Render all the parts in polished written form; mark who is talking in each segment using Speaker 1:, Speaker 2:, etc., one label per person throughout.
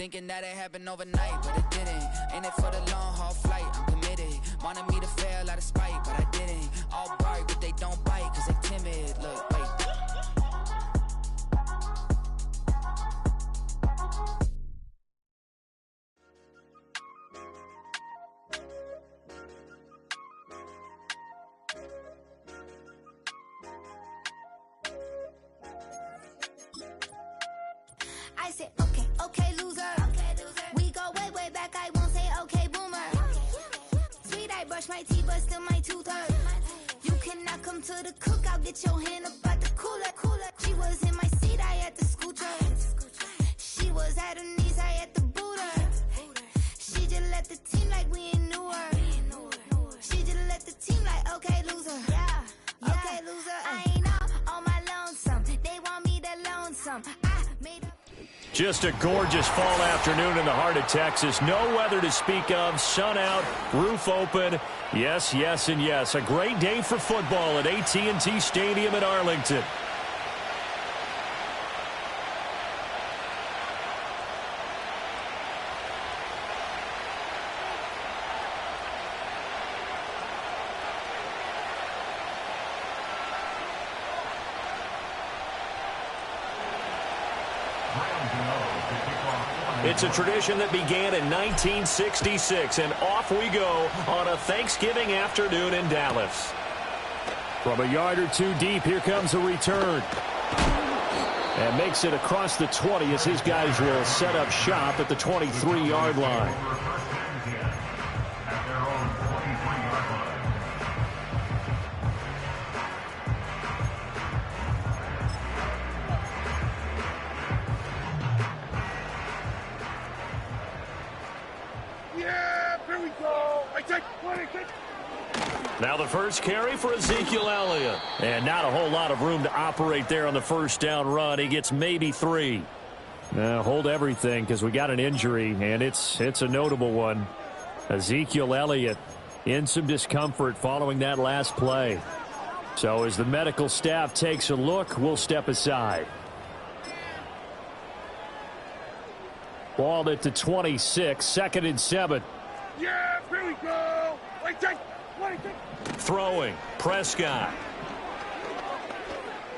Speaker 1: Thinking that it happened overnight, but it didn't. In it for the long haul flight, I'm committed. Wanted me to fail out of spite, but I didn't. All bark, but they don't bite, cause they timid. Look, wait.
Speaker 2: I said, okay, okay, loser. We go way, way back. I won't say, okay, boomer. Sweet, I brush my teeth, but still my tooth hurt. You cannot come to the cookout. Get your hand up out the cooler. She was in my seat, I had to scoot her. She was at her knees, I had to boot her. She just let the team like we ain't knew her. She just let the team like, okay, loser. Yeah, okay, loser. I ain't all on my lonesome. They want me to lonesome. I made up.
Speaker 3: Just a gorgeous fall afternoon in the heart of Texas. No weather to speak of. Sun out, roof open. Yes, yes, and yes. A great day for football at AT&T Stadium in Arlington. It's a tradition that began in 1966, and off we go on a Thanksgiving afternoon in Dallas. From a yard or two deep, here comes a return. And makes it across the 20 as his guys will set up shop at the 23-yard line. Now the first carry for Ezekiel Elliott. And not a whole lot of room to operate there on the first down run. He gets maybe 3. Now hold everything because we got an injury, and it's a notable one. Ezekiel Elliott in some discomfort following that last play. So as the medical staff takes a look, we'll step aside. Ball at the 26, 2nd and 7.
Speaker 4: Yeah, here we go.
Speaker 3: Throwing, Prescott.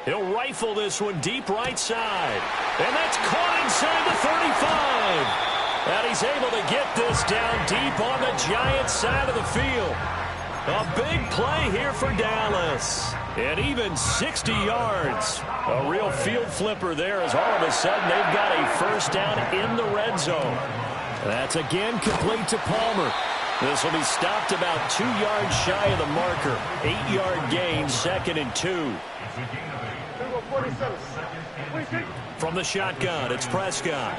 Speaker 3: He'll rifle this one deep right side. And that's caught inside the 35. And he's able to get this down deep on the Giants side of the field. A big play here for Dallas. And even 60 yards. A real field flipper there as all of a sudden they've got a first down in the red zone. That's again complete to Palmer. This will be stopped about 2 yards shy of the marker. 8-yard gain, 2nd and 2. From the shotgun, it's Prescott.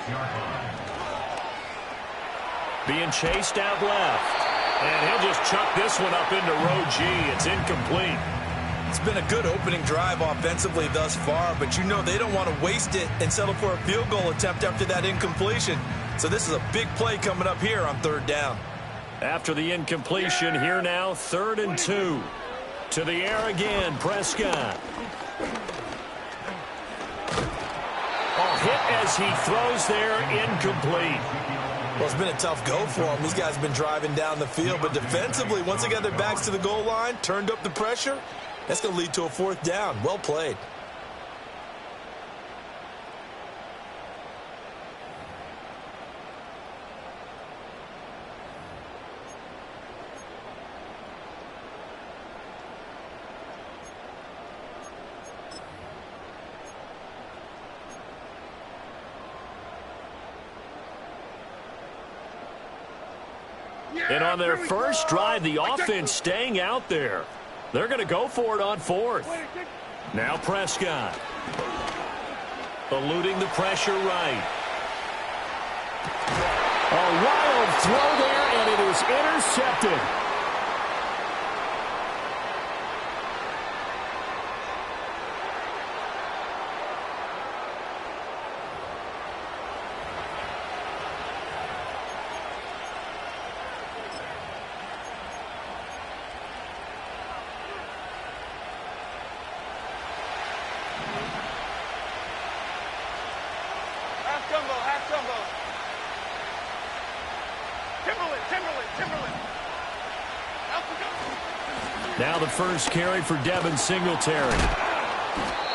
Speaker 3: Being chased out left. And he'll just chuck this one up into row G. It's incomplete.
Speaker 5: It's been a good opening drive offensively thus far, but you know they don't want to waste it and settle for a field goal attempt after that incompletion. So this is a big play coming up here on 3rd down.
Speaker 3: After the incompletion, here now, 3rd and 2. To the air again, Prescott. Hit as he throws there, incomplete.
Speaker 5: Well, it's been a tough go for them. These guys have been driving down the field, but defensively, once they got their backs to the goal line, turned up the pressure, that's going to lead to a 4th down. Well played.
Speaker 3: And on their first drive, the offense staying out there. They're going to go for it on 4th. Now Prescott. Eluding the pressure right. A wild throw there, and it is intercepted. Now the first carry for Devin Singletary.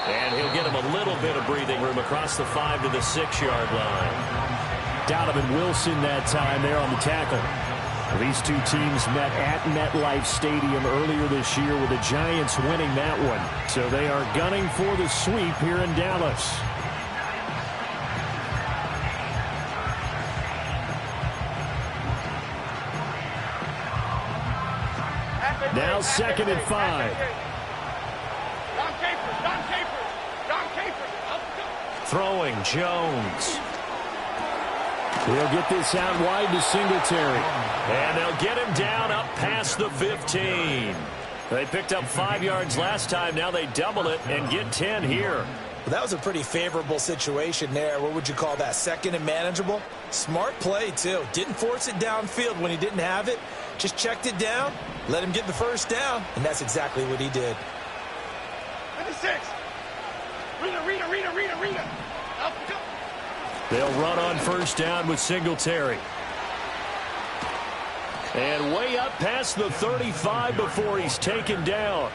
Speaker 3: And he'll get him a little bit of breathing room across the 5 to the 6-yard line. Donovan Wilson that time there on the tackle. These two teams met at MetLife Stadium earlier this year with the Giants winning that one. So they are gunning for the sweep here in Dallas. Now 2nd and 5. Throwing Jones. He'll get this out wide to Singletary. And they'll get him down up past the 15. They picked up 5 yards last time. Now they double it and get 10 here.
Speaker 5: Well, that was a pretty favorable situation there. What would you call that? 2nd and manageable? Smart play, too. Didn't force it downfield when he didn't have it. Just checked it down, let him get the first down, and that's exactly what he did.
Speaker 4: 56. Rita. Up we go.
Speaker 3: They'll run on first down with Singletary. And way up past the 35 before he's taken down.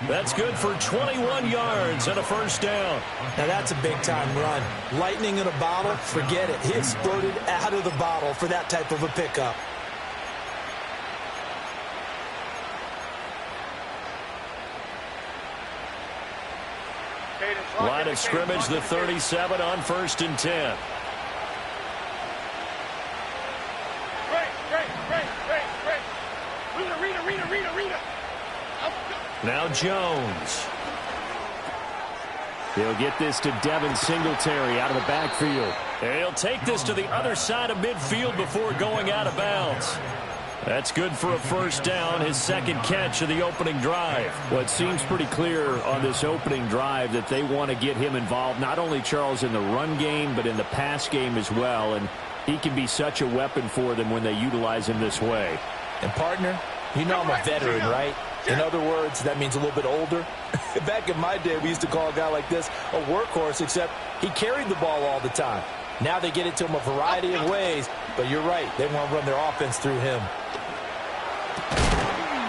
Speaker 3: That's good for 21 yards and a first down.
Speaker 5: Now that's a big-time run. Lightning in a bottle, forget it. He exploded out of the bottle for that type of a pickup.
Speaker 3: Line of scrimmage, the 37 on 1st and 10.
Speaker 4: Rita.
Speaker 3: Now Jones. He'll get this to Devin Singletary out of the backfield. And he'll take this to the other side of midfield before going out of bounds. That's good for a first down, his 2nd catch of the opening drive.
Speaker 6: Well, it seems pretty clear on this opening drive that they want to get him involved, not only, Charles, in the run game, but in the pass game as well. And he can be such a weapon for them when they utilize him this way.
Speaker 5: And, partner, you know I'm a veteran, right? In other words, that means a little bit older. Back in my day, we used to call a guy like this a workhorse, except he carried the ball all the time. Now they get it to him a variety of ways, but you're right. They want to run their offense through him.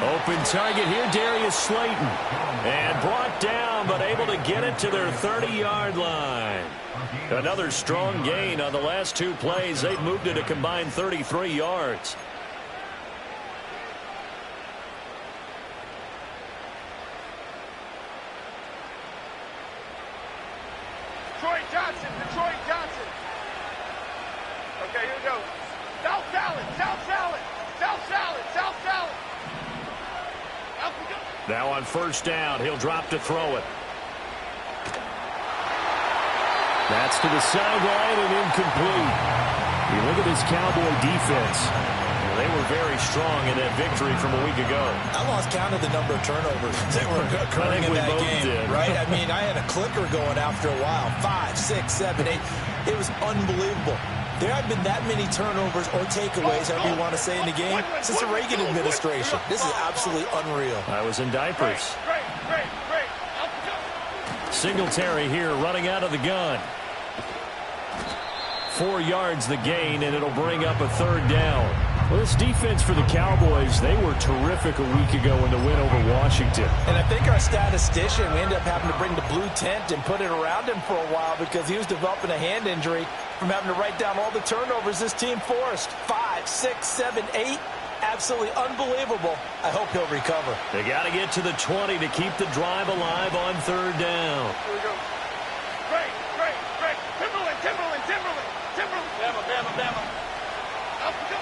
Speaker 3: Open target here, Darius Slayton. And brought down, but able to get it to their 30-yard line. Another strong gain on the last 2 plays. They've moved it a combined 33 yards.
Speaker 4: Detroit Johnson. Okay, here we go. South salad. Up we go.
Speaker 3: Now on first down, he'll drop to throw it. That's to the sideline and incomplete. You look at this Cowboy defense. They were very strong in that victory from a week ago.
Speaker 5: I lost count of the number of turnovers that were occurring in that game, right? I mean, I had a clicker going after a while. 5, 6, 7, 8. It was unbelievable. There have been that many turnovers or takeaways, however you want to say, in the game since the Reagan administration. This is absolutely unreal.
Speaker 3: I was in diapers. Singletary here running out of the gun. 4 yards the gain, and it'll bring up a 3rd down. Well, this defense for the Cowboys, they were terrific a week ago in the win over Washington.
Speaker 5: And I think our statistician, we ended up having to bring the blue tent and put it around him for a while because he was developing a hand injury from having to write down all the turnovers this team forced. 5, 6, 7, 8. Absolutely unbelievable. I hope he'll recover.
Speaker 3: They got to get to the 20 to keep the drive alive on 3rd down.
Speaker 4: Here we go. Great. Timberland. Bama. Up we go.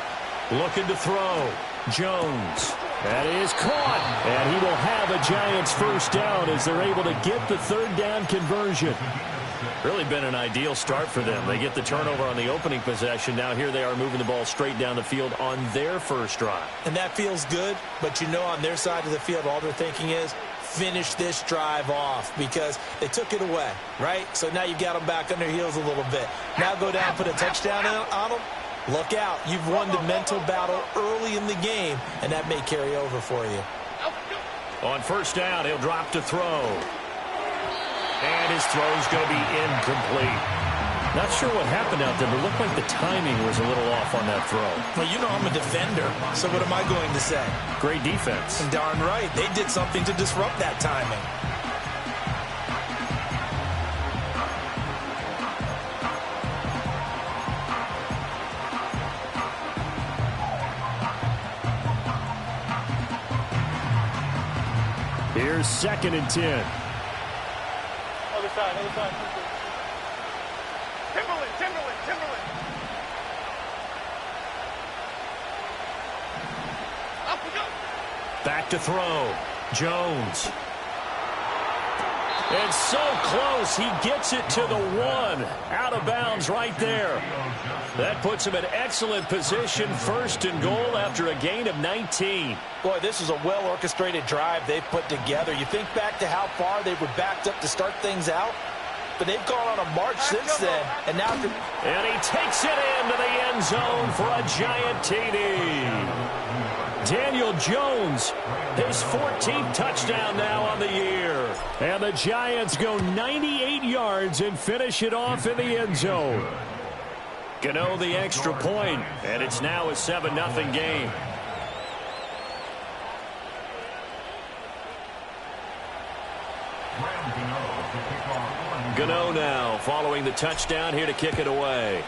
Speaker 3: Looking to throw. Jones. That is caught. And he will have a Giants first down as they're able to get the 3rd down conversion. Really been an ideal start for them. They get the turnover on the opening possession. Now here they are moving the ball straight down the field on their first drive.
Speaker 5: And that feels good, but you know on their side of the field all they're thinking is finish this drive off because they took it away, right? So now you've got them back on their heels a little bit. Now go down, put a touchdown on them. Look out. You've won the mental battle early in the game, and that may carry over for you.
Speaker 3: On first down, he'll drop to throw. And his throw's going to be incomplete.
Speaker 6: Not sure what happened out there, but it looked like the timing was a little off on that throw.
Speaker 5: Well, you know I'm a defender, so what am I going to say?
Speaker 6: Great defense.
Speaker 5: Darn right. They did something to disrupt that timing.
Speaker 6: Here's 2nd and 10.
Speaker 4: Other side, other side. Timberland. Up we go.
Speaker 6: Back to throw. Jones. And so close, he gets it to the 1. Out of bounds right there. That puts him in excellent position, 1st and goal after a gain of 19.
Speaker 5: Boy, this is a well-orchestrated drive they've put together. You think back to how far they were backed up to start things out, but they've gone on a march since then. And now,
Speaker 6: and he takes it into the end zone for a giant TD. Daniel Jones, his 14th touchdown now on the year. And the Giants go 98 yards and finish it off in the end zone. Gano the extra point, and it's now a 7-0 game. Gano now following the touchdown here to kick it away.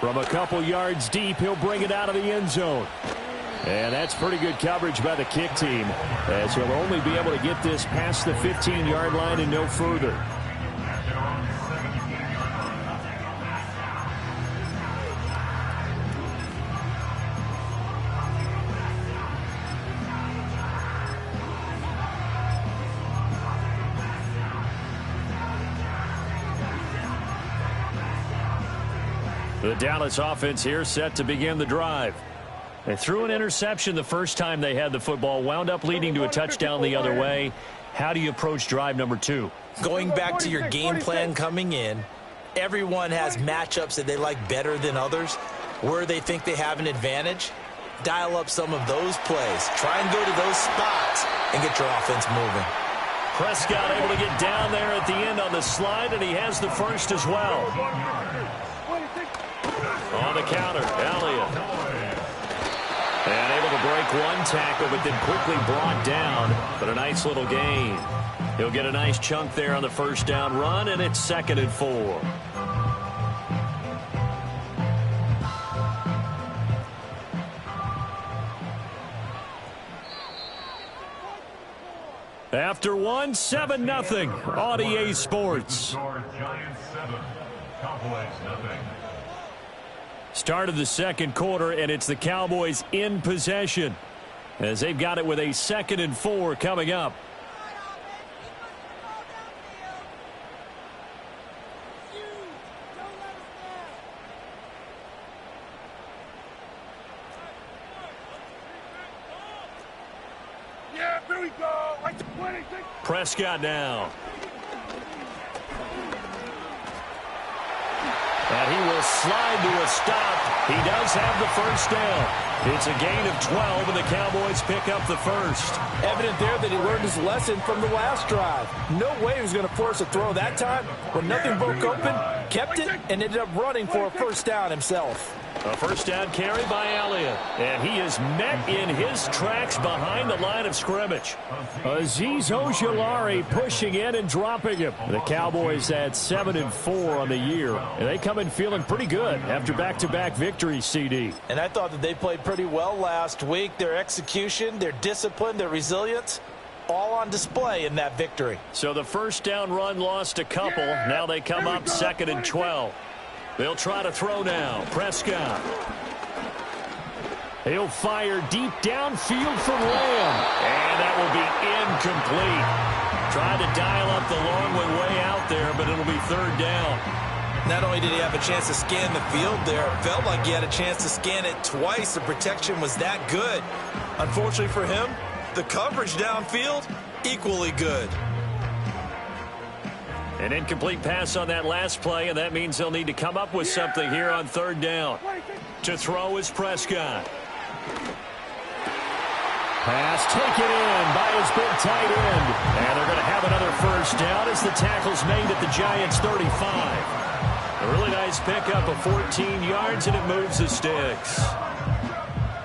Speaker 6: From a couple yards deep, he'll bring it out of the end zone. And that's pretty good coverage by the kick team, as he'll only be able to get this past the 15-yard line and no further. The Dallas offense here set to begin the drive. They threw an interception the first time they had the football, wound up leading to a touchdown the other way. How do you approach drive number 2?
Speaker 5: Going back to your game plan coming in, everyone has matchups that they like better than others, where they think they have an advantage. Dial up some of those plays. Try and go to those spots and get your offense moving.
Speaker 6: Prescott able to get down there at the end on the slide, and he has the first as well. On the counter, Elliott. And able to break one tackle, but then quickly brought down. But a nice little gain. He'll get a nice chunk there on the first down run, and it's 2nd and 4. After 1, 7-0 on EA Sports. Start of the second quarter, and it's the Cowboys in possession as they've got it with a 2nd and 4 coming up.
Speaker 4: Yeah, here we go. Like the 26.
Speaker 6: Prescott now. And he will slide to a stop. He does have the first down. It's a gain of 12, and the Cowboys pick up the first.
Speaker 5: Evident there that he learned his lesson from the last drive. No way he was going to force a throw that time. When nothing broke open, kept it, and ended up running for a first down himself.
Speaker 6: A first down carry by Elliott. And he is met in his tracks behind the line of scrimmage. Azeez Ojulari pushing in and dropping him. The Cowboys had 7 and 4 on the year. And they come in feeling pretty good after back-to-back victories, CD.
Speaker 5: And I thought that they played pretty well last week. Their execution, their discipline, their resilience, all on display in that victory.
Speaker 6: So the first down run lost a couple. Now they come up 2nd and 12. They'll try to throw now. Prescott. He'll fire deep downfield for Lamb. And that will be incomplete. Tried to dial up the long one way out there, but it'll be 3rd down.
Speaker 5: Not only did he have a chance to scan the field there, it felt like he had a chance to scan it twice. The protection was that good. Unfortunately for him, the coverage downfield, equally good.
Speaker 6: An incomplete pass on that last play, and that means they'll need to come up with something here on 3rd down. To throw is Prescott. Pass taken in by his big tight end. And they're going to have another
Speaker 3: a first down as the tackle's made at the Giants' 35. A really nice pickup of 14 yards, and it moves the sticks.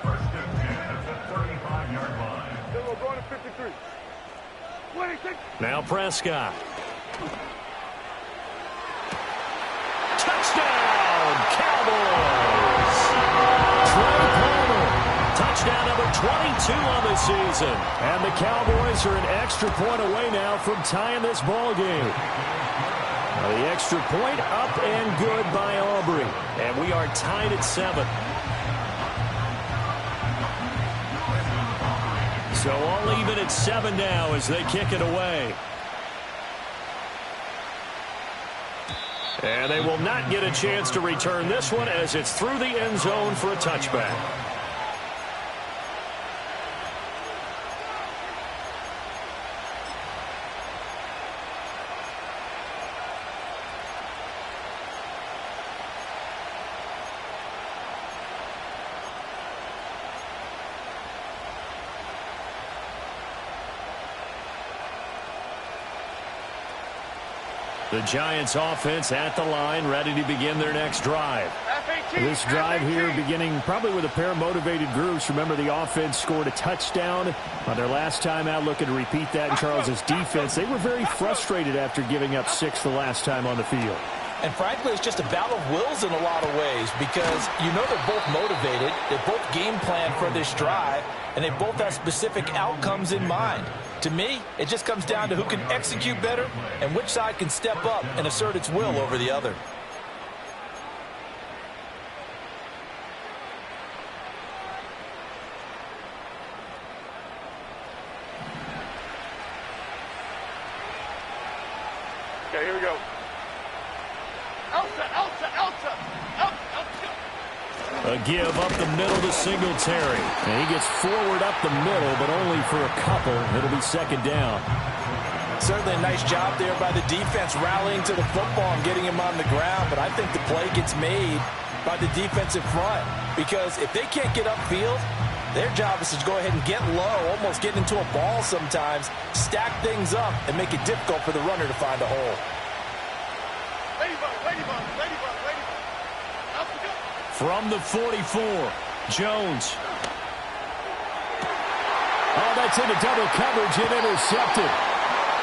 Speaker 4: First and 10 at the 35-yard line. We're going to 53. 26.
Speaker 3: Now Prescott. Touchdown, Cowboys! Trey Palmer. Touchdown number 22 on the season. And the Cowboys are an extra point away now from tying this ball game. The extra point up and good by Aubrey. And we are tied at 7. So all even at 7 now as they kick it away. And they will not get a chance to return this one as it's through the end zone for a touchback. The Giants offense at the line, ready to begin their next drive. This drive here beginning probably with a pair of motivated groups. Remember, the offense scored a touchdown on their last time out. Looking to repeat that in Charles's defense. They were very frustrated after giving up 6 the last time on the field.
Speaker 5: And frankly, it's just a battle of wills in a lot of ways because you know they're both motivated. They both game plan for this drive, and they both have specific outcomes in mind. To me, it just comes down to who can execute better and which side can step up and assert its will over the other.
Speaker 4: Okay, here we go. Elsa.
Speaker 3: A give up the middle to Singletary. And he gets forward up the middle, but only for a couple. It'll be second down.
Speaker 5: Certainly a nice job there by the defense rallying to the football and getting him on the ground. But I think the play gets made by the defensive front because if they can't get upfield, their job is to go ahead and get low, almost get into a ball sometimes, stack things up, and make it difficult for the runner to find a hole.
Speaker 4: Ladybug.
Speaker 3: From the 44, Jones. Oh, that's into double coverage and intercepted.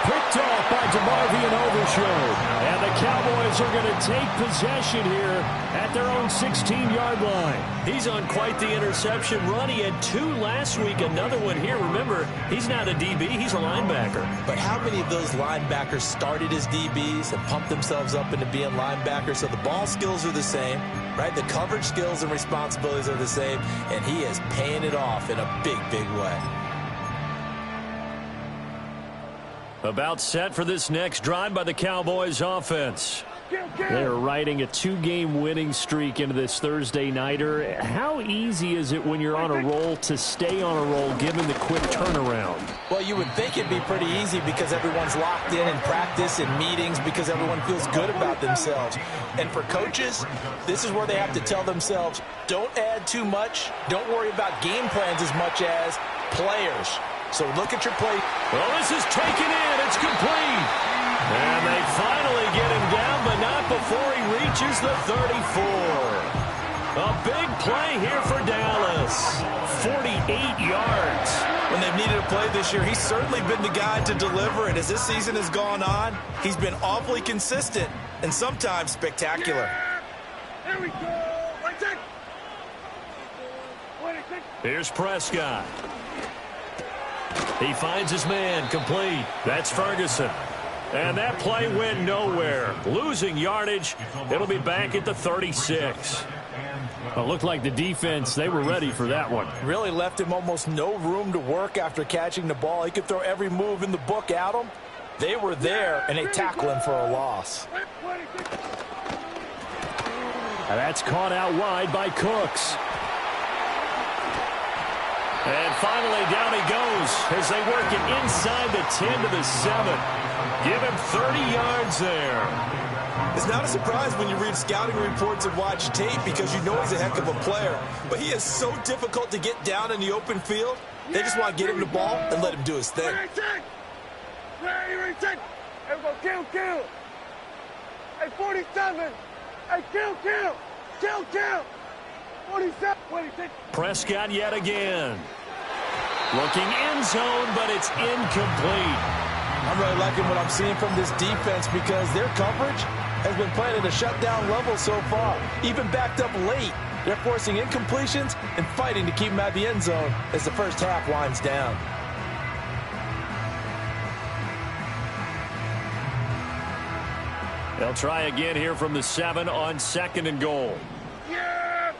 Speaker 3: Picked off by DeMarvion Overshow. And the Cowboys are going to take possession here at their own 16-yard line. He's on quite the interception run. He had 2 last week, another one here. Remember, he's not a DB, he's a linebacker.
Speaker 5: But how many of those linebackers started as DBs and pumped themselves up into being linebackers? So the ball skills are the same, right? The coverage skills and responsibilities are the same, and he is paying it off in a big, big way.
Speaker 3: About set for this next drive by the Cowboys offense. They're riding a 2-game winning streak into this Thursday nighter. How easy is it when you're on a roll to stay on a roll given the quick turnaround?
Speaker 5: Well, you would think it'd be pretty easy because everyone's locked in practice and meetings because everyone feels good about themselves. And for coaches, this is where they have to tell themselves, don't add too much. Don't worry about game plans as much as players. So look at your play.
Speaker 3: Well, this is taken in. It's complete. And they finally get him down, but not before he reaches the 34. A big play here for Dallas. 48 yards.
Speaker 5: When they've needed a play this year, he's certainly been the guy to deliver. And as this season has gone on, he's been awfully consistent and sometimes spectacular.
Speaker 4: Here we go. Right there. 26.
Speaker 3: Here's Prescott. He finds his man, complete. That's Ferguson. And that play went nowhere. Losing yardage. It'll be back at the 36. Well, it looked like the defense, they were ready for that one.
Speaker 5: Really left him almost no room to work after catching the ball. He could throw every move in the book at him. They were there, and they tackle him for a loss.
Speaker 3: And that's caught out wide by Cooks. And finally, down he goes as they work it inside the 10 to the 7. Give him 30 yards there.
Speaker 5: It's not a surprise when you read scouting reports and watch tape because you know he's a heck of a player. But he is so difficult to get down in the open field. They just want to get him the ball and let him do his thing.
Speaker 4: Hey, go kill. Hey, 47. Hey, kill. 47. 26.
Speaker 3: Prescott yet again. Looking end zone, but it's incomplete.
Speaker 5: I'm really liking what I'm seeing from this defense because their coverage has been playing at a shutdown level so far. Even backed up late, they're forcing incompletions and fighting to keep them out of the end zone as the first half winds down.
Speaker 3: They'll try again here from the 7 on 2nd and goal.
Speaker 4: Yeah!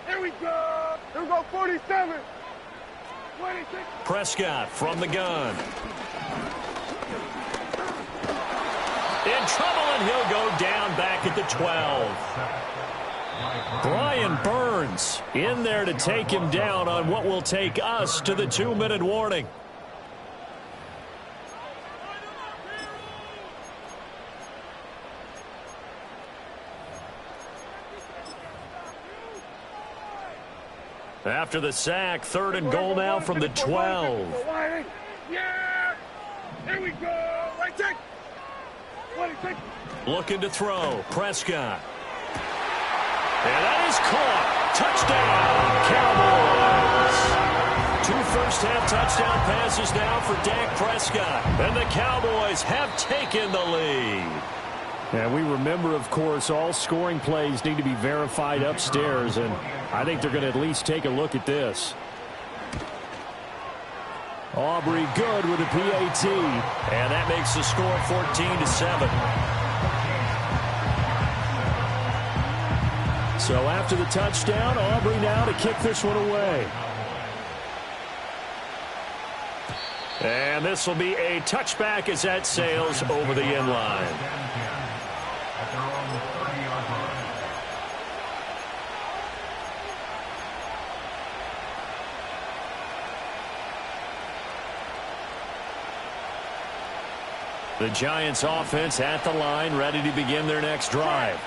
Speaker 4: Here we go! Here we go, 47! 26!
Speaker 3: Prescott from the gun. In trouble, and he'll go down back at the 12. Brian Burns in there to take him down on what will take us to the 2-minute warning. After the sack, 3rd and goal now from the 12.
Speaker 4: Yeah! Here we go! Right check! 26!
Speaker 3: Looking to throw. Prescott. And that is caught. Touchdown, Cowboys. 2 first-half touchdown passes now for Dak Prescott. And the Cowboys have taken the lead. And we remember, of course, all scoring plays need to be verified upstairs, and I think they're going to at least take a look at this. Aubrey good with a PAT, and that makes the score 14-7. So after the touchdown, Aubrey now to kick this one away. And this will be a touchback as that sails over the end line. The Giants offense at the line, ready to begin their next drive.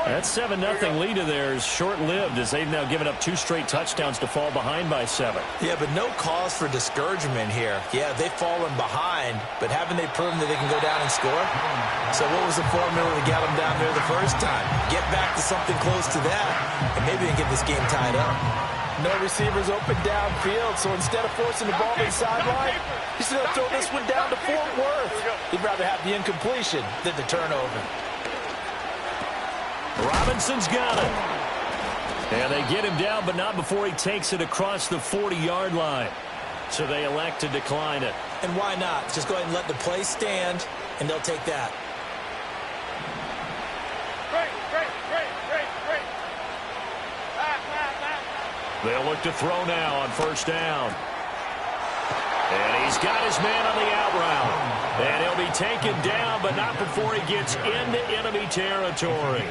Speaker 3: That 7-0 lead of theirs short-lived as they've now given up 2 straight touchdowns to fall behind by 7.
Speaker 5: Yeah, but no cause for discouragement here. Yeah, they've fallen behind, but haven't they proven that they can go down and score? So what was the formula that got them down there the first time? Get back to something close to that, and maybe they can get this game tied up. No receivers open downfield, so instead of forcing the ball to the sideline, he's going to throw this one down to Fort Worth. He'd rather have the incompletion than the turnover.
Speaker 3: Robinson's got it. And they get him down, but not before he takes it across the 40-yard line. So they elect to decline it.
Speaker 5: And why not? Just go ahead and let the play stand, and they'll take that.
Speaker 3: They'll look to throw now on 1st down. And he's got his man on the out route. And he'll be taken down, but not before he gets into enemy territory.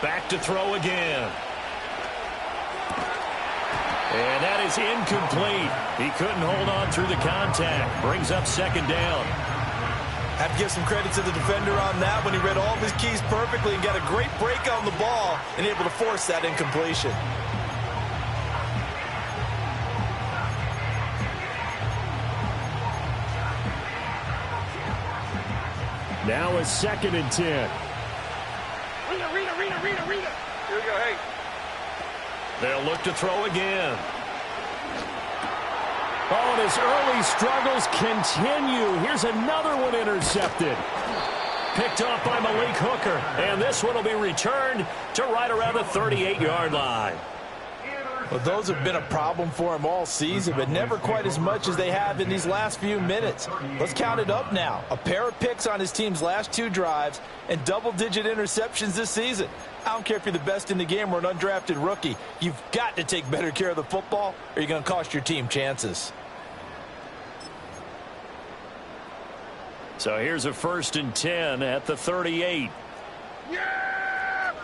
Speaker 3: Back to throw again. And that is incomplete. He couldn't hold on through the contact. Brings up 2nd down.
Speaker 5: Have to give some credit to the defender on that when he read all of his keys perfectly and got a great break on the ball and able to force that incompletion.
Speaker 3: Now a 2nd and 10.
Speaker 4: Rita. Here we go, hey.
Speaker 3: They'll look to throw again. Oh, and his early struggles continue. Here's another one intercepted. Picked off by Malik Hooker. And this one will be returned to right around the 38-yard line.
Speaker 5: Well, those have been a problem for him all season, but never quite as much as they have in these last few minutes. Let's count it up now. A pair of picks on his team's last 2 drives and double-digit interceptions this season. I don't care if you're the best in the game or an undrafted rookie. You've got to take better care of the football or you're going to cost your team chances.
Speaker 3: So here's a 1st and 10 at the 38.
Speaker 4: Yeah!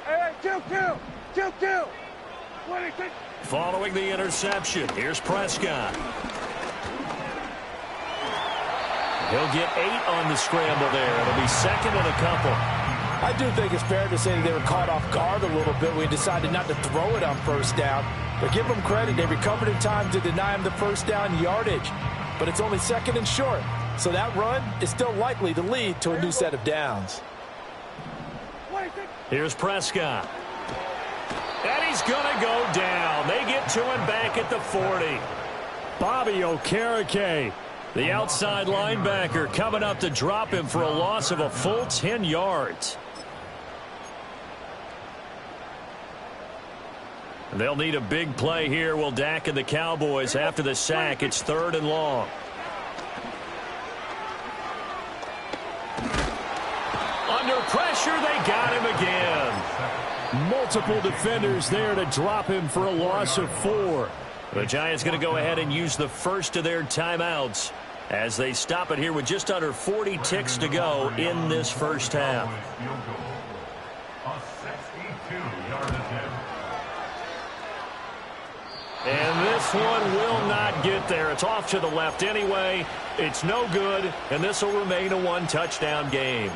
Speaker 4: Hey, kill! 26.
Speaker 3: Following the interception, here's Prescott. He'll get 8 on the scramble there. It'll be 2nd and a couple.
Speaker 5: I do think it's fair to say that they were caught off guard a little bit when he decided not to throw it on 1st down. But give them credit. They recovered in time to deny him the first down yardage. But it's only 2nd and short. So that run is still likely to lead to a new set of downs.
Speaker 3: Here's Prescott. And he's going to go down. They get to him back at the 40. Bobby Okereke, the outside linebacker, coming up to drop him for a loss of a full 10 yards. They'll need a big play here, will Dak and the Cowboys. After the sack, it's 3rd and long. Under pressure, they got him again. Multiple defenders there to drop him for a loss of 4. The Giants going to go ahead and use the first of their timeouts as they stop it here with just under 40 ticks to go in this first half. And this one will not get there. It's off to the left anyway. It's no good, and this will remain a 1-touchdown game.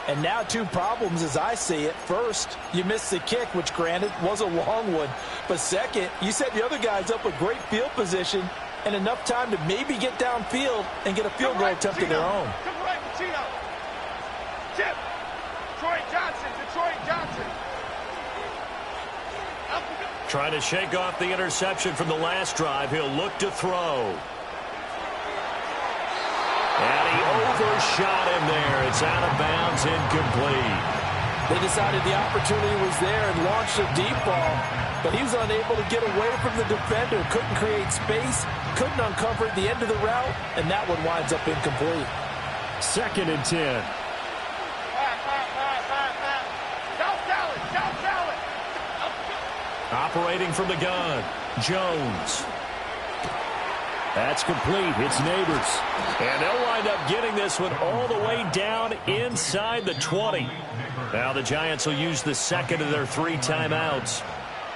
Speaker 5: And now 2 problems as I see it. First, you missed the kick, which granted was a long one. But second, you set the other guys up with great field position and enough time to maybe get downfield and get a field goal attempt of their own.
Speaker 4: Chip. Detroit Johnson.
Speaker 3: Trying to shake off the interception from the last drive. He'll look to throw. And he overshot him there. It's out of bounds, incomplete.
Speaker 5: They decided the opportunity was there and launched a deep ball, but he was unable to get away from the defender. Couldn't create space, couldn't uncover the end of the route, and that one winds up incomplete.
Speaker 3: 2nd and 10. Operating from the gun, Jones. That's complete. It's Neighbors. And they'll wind up getting this one all the way down inside the 20. Now the Giants will use the 2nd of their 3 timeouts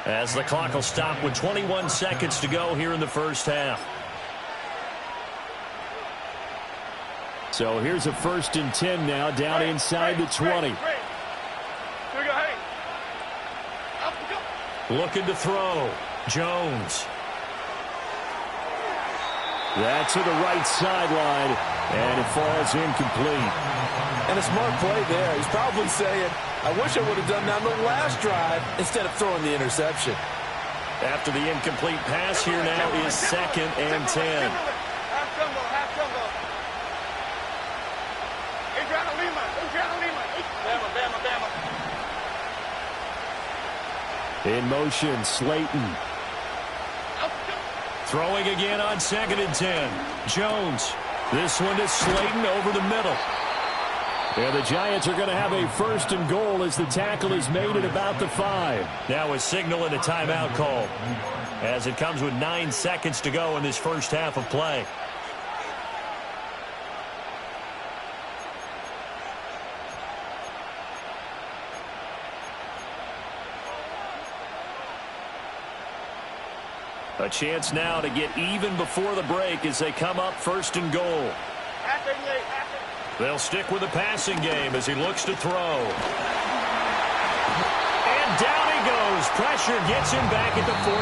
Speaker 3: as the clock will stop with 21 seconds to go here in the first half.
Speaker 6: So here's a 1st and 10 now down inside the 20.
Speaker 3: Looking to throw. Jones.
Speaker 6: That's to the right sideline, and it falls incomplete.
Speaker 5: And a smart play there. He's probably saying, I wish I would have done that on the last drive instead of throwing the interception.
Speaker 3: After the incomplete pass, here now is 2nd and 10.
Speaker 6: In motion, Slayton.
Speaker 3: Throwing again on 2nd and 10. Jones. This one to Slayton over the middle.
Speaker 6: Yeah, the Giants are going to have a 1st and goal as the tackle is made at about the 5.
Speaker 3: Now a signal and a timeout call as it comes with 9 seconds to go in this first half of play. A chance now to get even before the break as they come up 1st and goal. They'll stick with the passing game as he looks to throw. And down he goes. Pressure gets him back at the 14.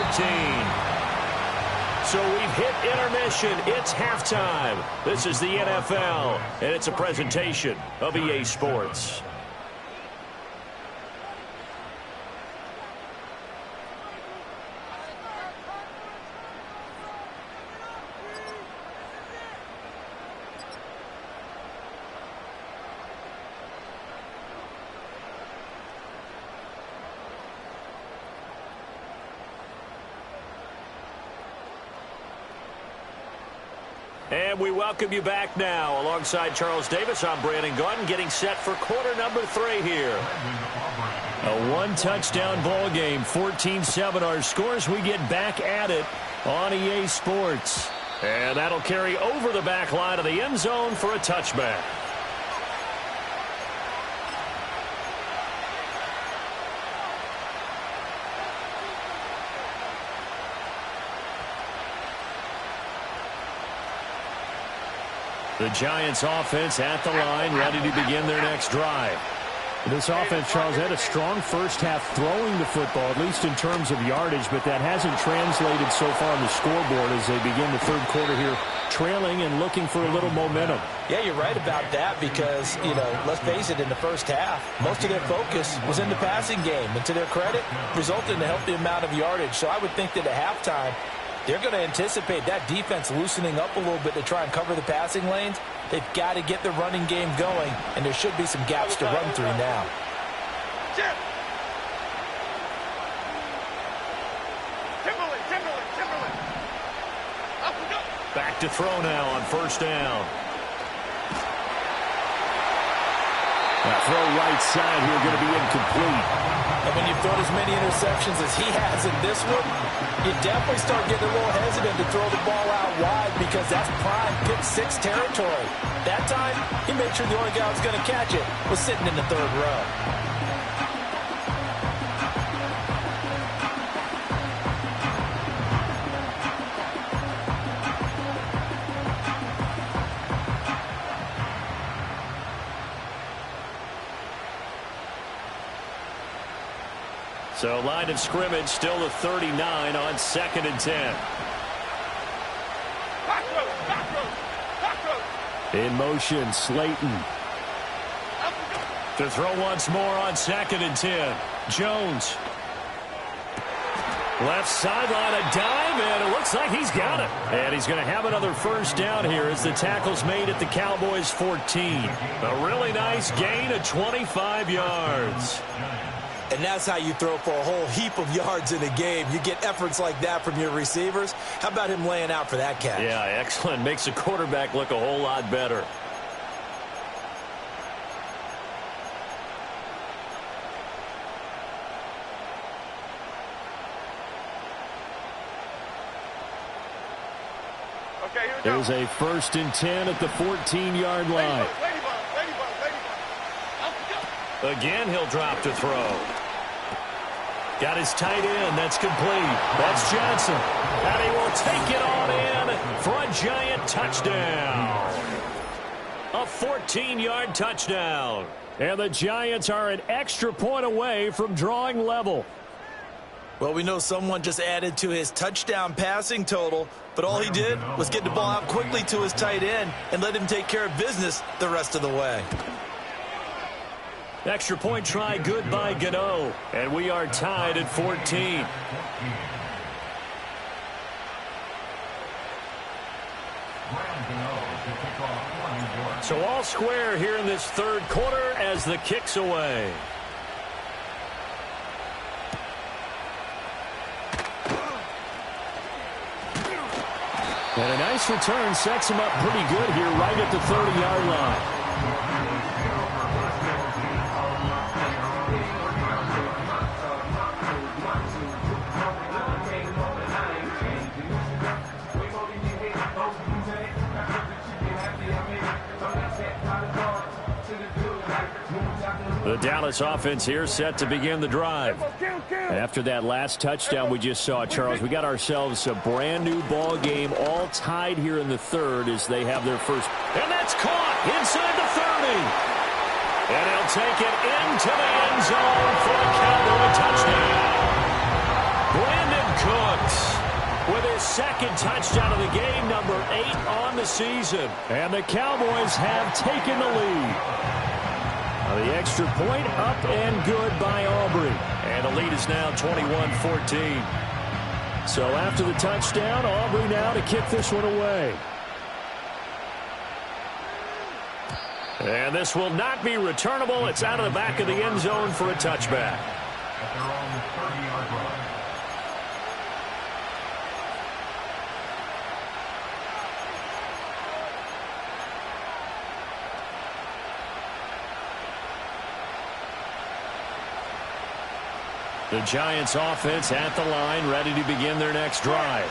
Speaker 3: So we've hit intermission. It's halftime. This is the NFL, and it's a presentation of EA Sports. And we welcome you back now. Alongside Charles Davis, I'm Brandon Gaudin, getting set for quarter number 3 here. A 1-touchdown ball game, 14-7 our scores. We get back at it on EA Sports. And that'll carry over the back line of the end zone for a touchback. The Giants offense at the line, ready to begin their next drive.
Speaker 6: This offense, Charles, had a strong first half throwing the football, at least in terms of yardage, but that hasn't translated so far on the scoreboard as they begin the third quarter here, trailing and looking for a little momentum.
Speaker 5: Yeah, you're right about that because, let's face it, in the first half, most of their focus was in the passing game. And to their credit, resulted in a healthy amount of yardage. So I would think that at halftime, they're going to anticipate that defense loosening up a little bit to try and cover the passing lanes. They've got to get the running game going, and there should be some gaps to run through now.
Speaker 3: Back to throw now on first down.
Speaker 6: That throw right side here going to be incomplete.
Speaker 5: And when you've thrown as many interceptions as he has in this one, you definitely start getting a little hesitant to throw the ball out wide because that's prime pick six territory. That time, he made sure the only guy who was going to catch it was sitting in the third row.
Speaker 3: So line of scrimmage still the 39 on 2nd and 10.
Speaker 6: In motion, Slayton.
Speaker 3: To throw once more on 2nd and 10. Jones. Left sideline, a dive, and it looks like he's got it. And he's going to have another first down here as the tackle's made at the Cowboys' 14. A really nice gain of 25 yards.
Speaker 5: And that's how you throw for a whole heap of yards in a game. You get efforts like that from your receivers. How about him laying out for that catch?
Speaker 3: Yeah, excellent. Makes the quarterback look a whole lot better.
Speaker 6: There's a 1st and 10 at the 14-yard line.
Speaker 3: Again, he'll drop to throw. Got his tight end. That's complete. That's Johnson. And he will take it on in for a Giant touchdown. A 14-yard touchdown.
Speaker 6: And the Giants are an extra point away from drawing level.
Speaker 5: Well, we know someone just added to his touchdown passing total, but all he did was get the ball out quickly to his tight end and let him take care of business the rest of the way.
Speaker 3: Extra point try good by Gano. And we are tied at 14. So all square here in this third quarter as the kick's away.
Speaker 6: And a nice return sets him up pretty good here right at the 30-yard line. The Dallas offense here set to begin the drive. After that last touchdown we just saw, Charles, we got ourselves a brand new ball game, all tied here in the third as they have their first.
Speaker 3: And that's caught inside the 30. And he'll take it into the end zone for a Cowboy touchdown. Brandon Cooks with his second touchdown of the game, number 8 on the season.
Speaker 6: And the Cowboys have taken the lead. The extra point up and good by Aubrey.
Speaker 3: And the lead is now 21-14.
Speaker 6: So after the touchdown, Aubrey now to kick this one away.
Speaker 3: And this will not be returnable. It's out of the back of the end zone for a touchback.
Speaker 4: At their own 30-yard line.
Speaker 3: The Giants offense at the line, ready to begin their next drive.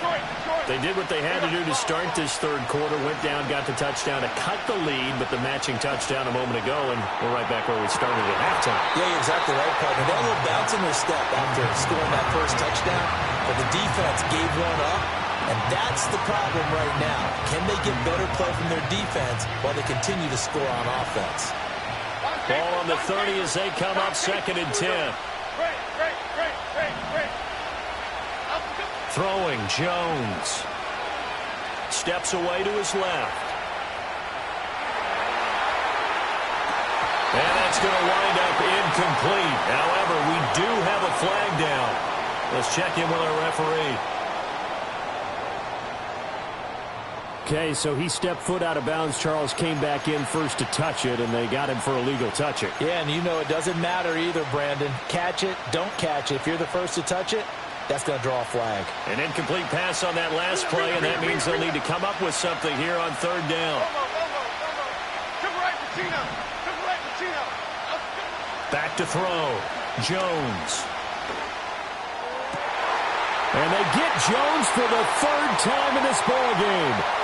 Speaker 3: They did what they had to do to start this third quarter, went down, got the touchdown to cut the lead, but the matching touchdown a moment ago, and we're right back where we started at halftime.
Speaker 5: Yeah, you're exactly right, partner. They had a little bounce in their step after scoring that first touchdown, but the defense gave one up, and that's the problem right now. Can they get better play from their defense while they continue to score on offense?
Speaker 3: Ball on the 30 as they come up 2nd and 10. Throwing, Jones. Steps away to his left. And that's going to wind up incomplete. However, we do have a flag down. Let's check in with our referee.
Speaker 6: Okay, so he stepped foot out of bounds. Charles came back in first to touch it, and they got him for a legal touch it.
Speaker 5: Yeah, and you know it doesn't matter either, Brandon. Catch it, don't catch it. If you're the first to touch it, that's going to draw a flag.
Speaker 3: An incomplete pass on that last play, and that means they'll need to come up with something here on 3rd down. Back to throw. Jones.
Speaker 6: And they get Jones for the 3rd time in this ballgame.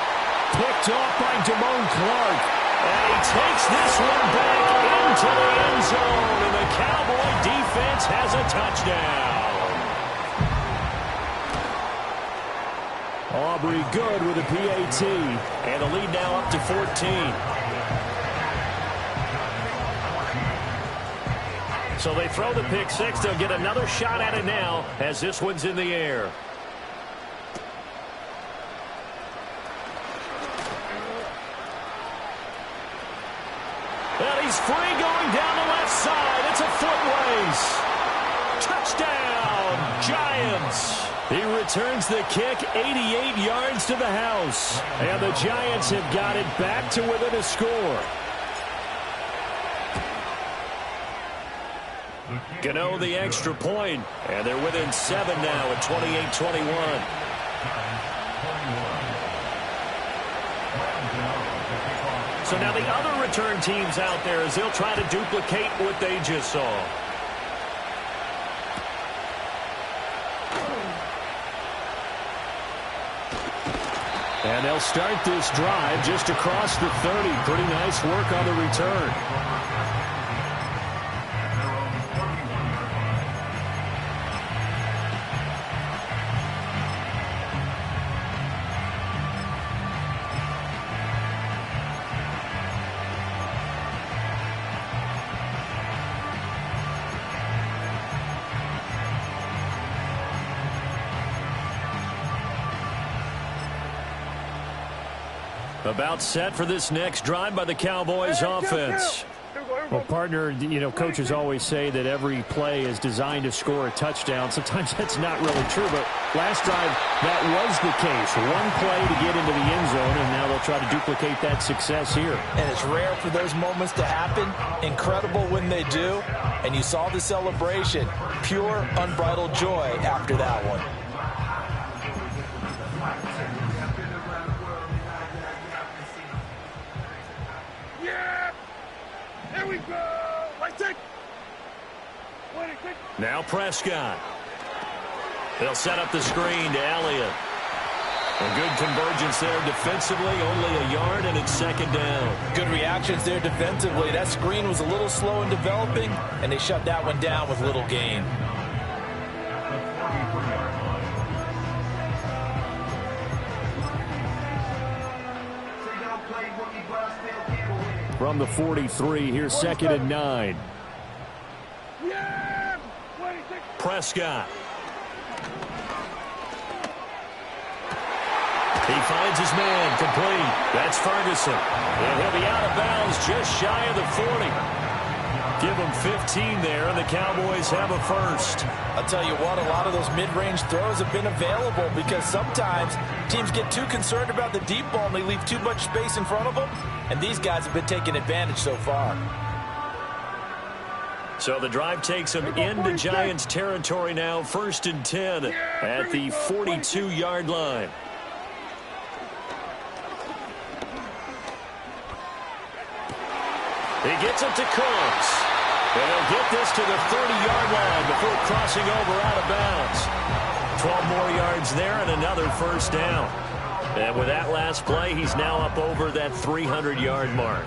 Speaker 6: Picked off by Damone Clark.
Speaker 3: And he takes this one back into the end zone, and the Cowboy defense has a touchdown.
Speaker 6: Aubrey good with a PAT.
Speaker 3: And the lead now up to 14. So they throw the pick six. They'll get another shot at it now as this one's in the air. And he's free going down the left side. It's a foot race. Touchdown, Giants. He returns the kick 88 yards to the house. And the Giants have got it back to within a score. Gano the extra point, and they're within 7 now at 28-21. So now the other return teams out there as they'll try to duplicate what they just saw.
Speaker 6: And they'll start this drive just across the 30. Pretty nice work on the return.
Speaker 3: About set for this next drive by the Cowboys offense.
Speaker 6: Well, partner, you know, coaches always say that every play is designed to score a touchdown. Sometimes that's not really true, but last drive, that was the case. One play to get into the end zone, and now they'll try to duplicate that success here.
Speaker 5: And it's rare for those moments to happen. Incredible when they do. And you saw the celebration. Pure, unbridled joy after that one.
Speaker 3: Now Prescott. They'll set up the screen to Elliott. A good convergence there defensively, only a yard, and it's 2nd down.
Speaker 5: Good reactions there defensively. That screen was a little slow in developing, and they shut that one down with little gain.
Speaker 6: From the 43, here's 2nd and 9.
Speaker 3: Prescott. He finds his man, complete. That's Ferguson. And he'll be out of bounds just shy of the 40. Give him 15 there, and the Cowboys have a first.
Speaker 5: I'll tell you what, a lot of those mid-range throws have been available because sometimes teams get too concerned about the deep ball and they leave too much space in front of them, and these guys have been taking advantage so far.
Speaker 3: So the drive takes them into Giants territory now, 1st and 10 at the 42-yard line. He gets it to Cooks. And he'll get this to the 30-yard line before crossing over out of bounds. 12 more yards there and another first down. And with that last play, he's now up over that 300-yard mark.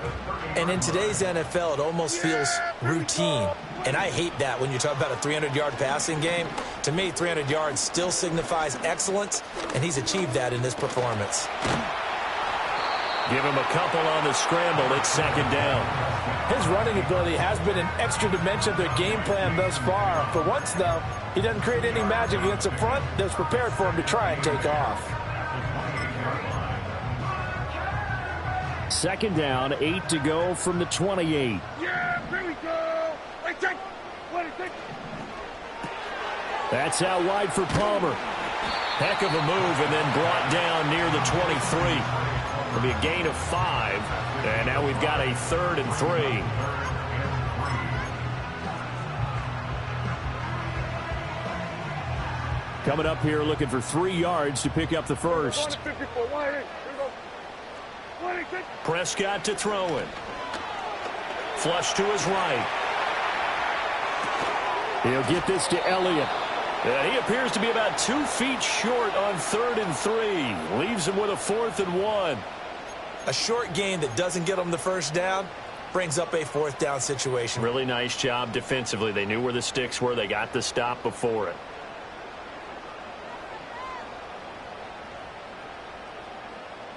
Speaker 5: And in today's NFL, it almost feels routine. And I hate that when you talk about a 300-yard passing game. To me, 300 yards still signifies excellence, and he's achieved that in this performance.
Speaker 3: Give him a couple on the scramble. It's second down.
Speaker 5: His running ability has been an extra dimension of their game plan thus far. For once, though, he doesn't create any magic against the front that's prepared for him to try and take off.
Speaker 6: Second down, 8 to go from the 28.
Speaker 4: Yeah, here we go. Wait, take.
Speaker 6: That's out wide for Palmer.
Speaker 3: Heck of a move, and then brought down near the 23. It'll be a gain of 5, and now we've got a 3rd and 3.
Speaker 6: Coming up here looking for 3 yards to pick up the first.
Speaker 3: Prescott to throw it. Flush to his right.
Speaker 6: He'll get this to Elliott.
Speaker 3: And he appears to be about 2 feet short on 3rd and 3. Leaves him with a 4th and 1.
Speaker 5: A short gain that doesn't get them the first down brings up a 4th down situation.
Speaker 3: Really nice job defensively. They knew where the sticks were. They got the stop before it.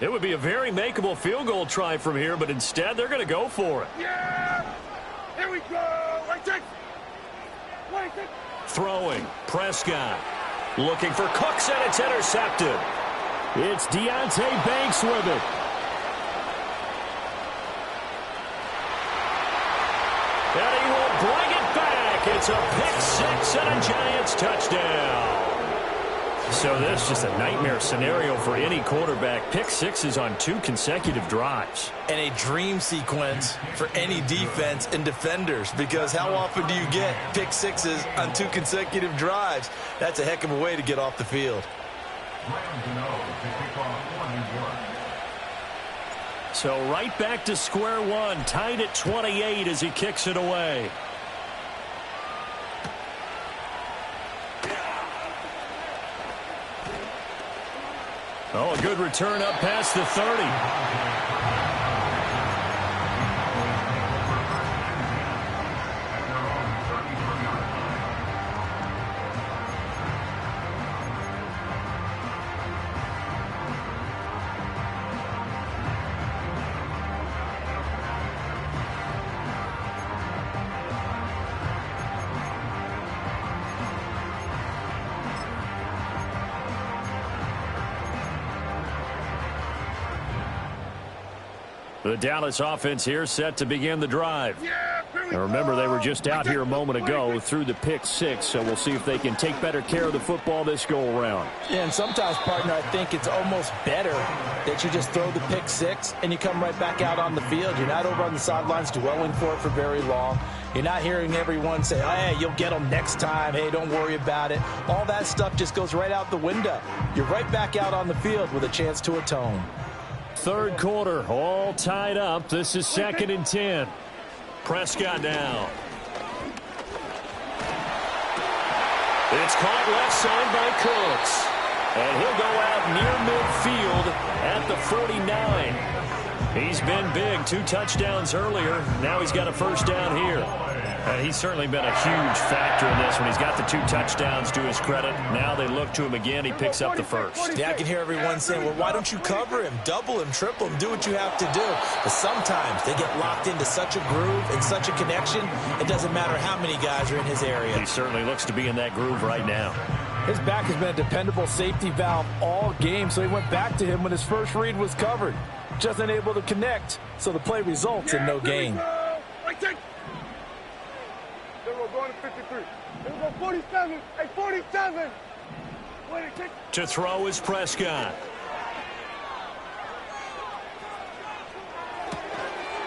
Speaker 3: It would be a very makeable field goal try from here, but instead they're going to go for it.
Speaker 4: Yeah! Here we go!
Speaker 3: Throwing. Prescott. Looking for Cooks, and it's intercepted.
Speaker 6: It's Deonte Banks with it.
Speaker 3: And he will bring it back. It's a pick 6 and a Giants touchdown. So this is just a nightmare scenario for any quarterback. Pick 6s on 2 consecutive drives.
Speaker 5: And a dream sequence for any defense and defenders, because how often do you get pick 6s on 2 consecutive drives? That's a heck of a way to get off the field.
Speaker 3: So right back to square one, tied at 28 as he kicks it away. Oh, a good return up past the 30. The Dallas offense here set to begin the drive. And remember, they were just out here a moment ago through the pick 6, so we'll see if they can take better care of the football this go-around.
Speaker 5: Yeah, and sometimes, partner, I think it's almost better that you just throw the pick 6 and you come right back out on the field. You're not over on the sidelines dwelling for it for very long. You're not hearing everyone say, oh, hey, you'll get them next time. Hey, don't worry about it. All that stuff just goes right out the window. You're right back out on the field with a chance to atone.
Speaker 6: Third quarter, all tied up. This is 2nd and 10.
Speaker 3: Prescott down. It's caught left side by Cooks. And he'll go out near midfield at the 49. He's been big. 2 touchdowns earlier. Now he's got a first down here. He's certainly been a huge factor in this when he's got the 2 touchdowns to his credit. Now they look to him again. He picks up the first.
Speaker 5: Yeah, I can hear everyone saying, well, why don't you cover him, double him, triple him, do what you have to do. But sometimes they get locked into such a groove and such a connection, it doesn't matter how many guys are in his area.
Speaker 3: He certainly looks to be in that groove right now.
Speaker 5: His back has been a dependable safety valve all game, so he went back to him when his first read was covered. Just unable to connect, so the play results in no gain.
Speaker 4: Going to 53. They will go 47. Hey, 47.
Speaker 3: To throw is Prescott.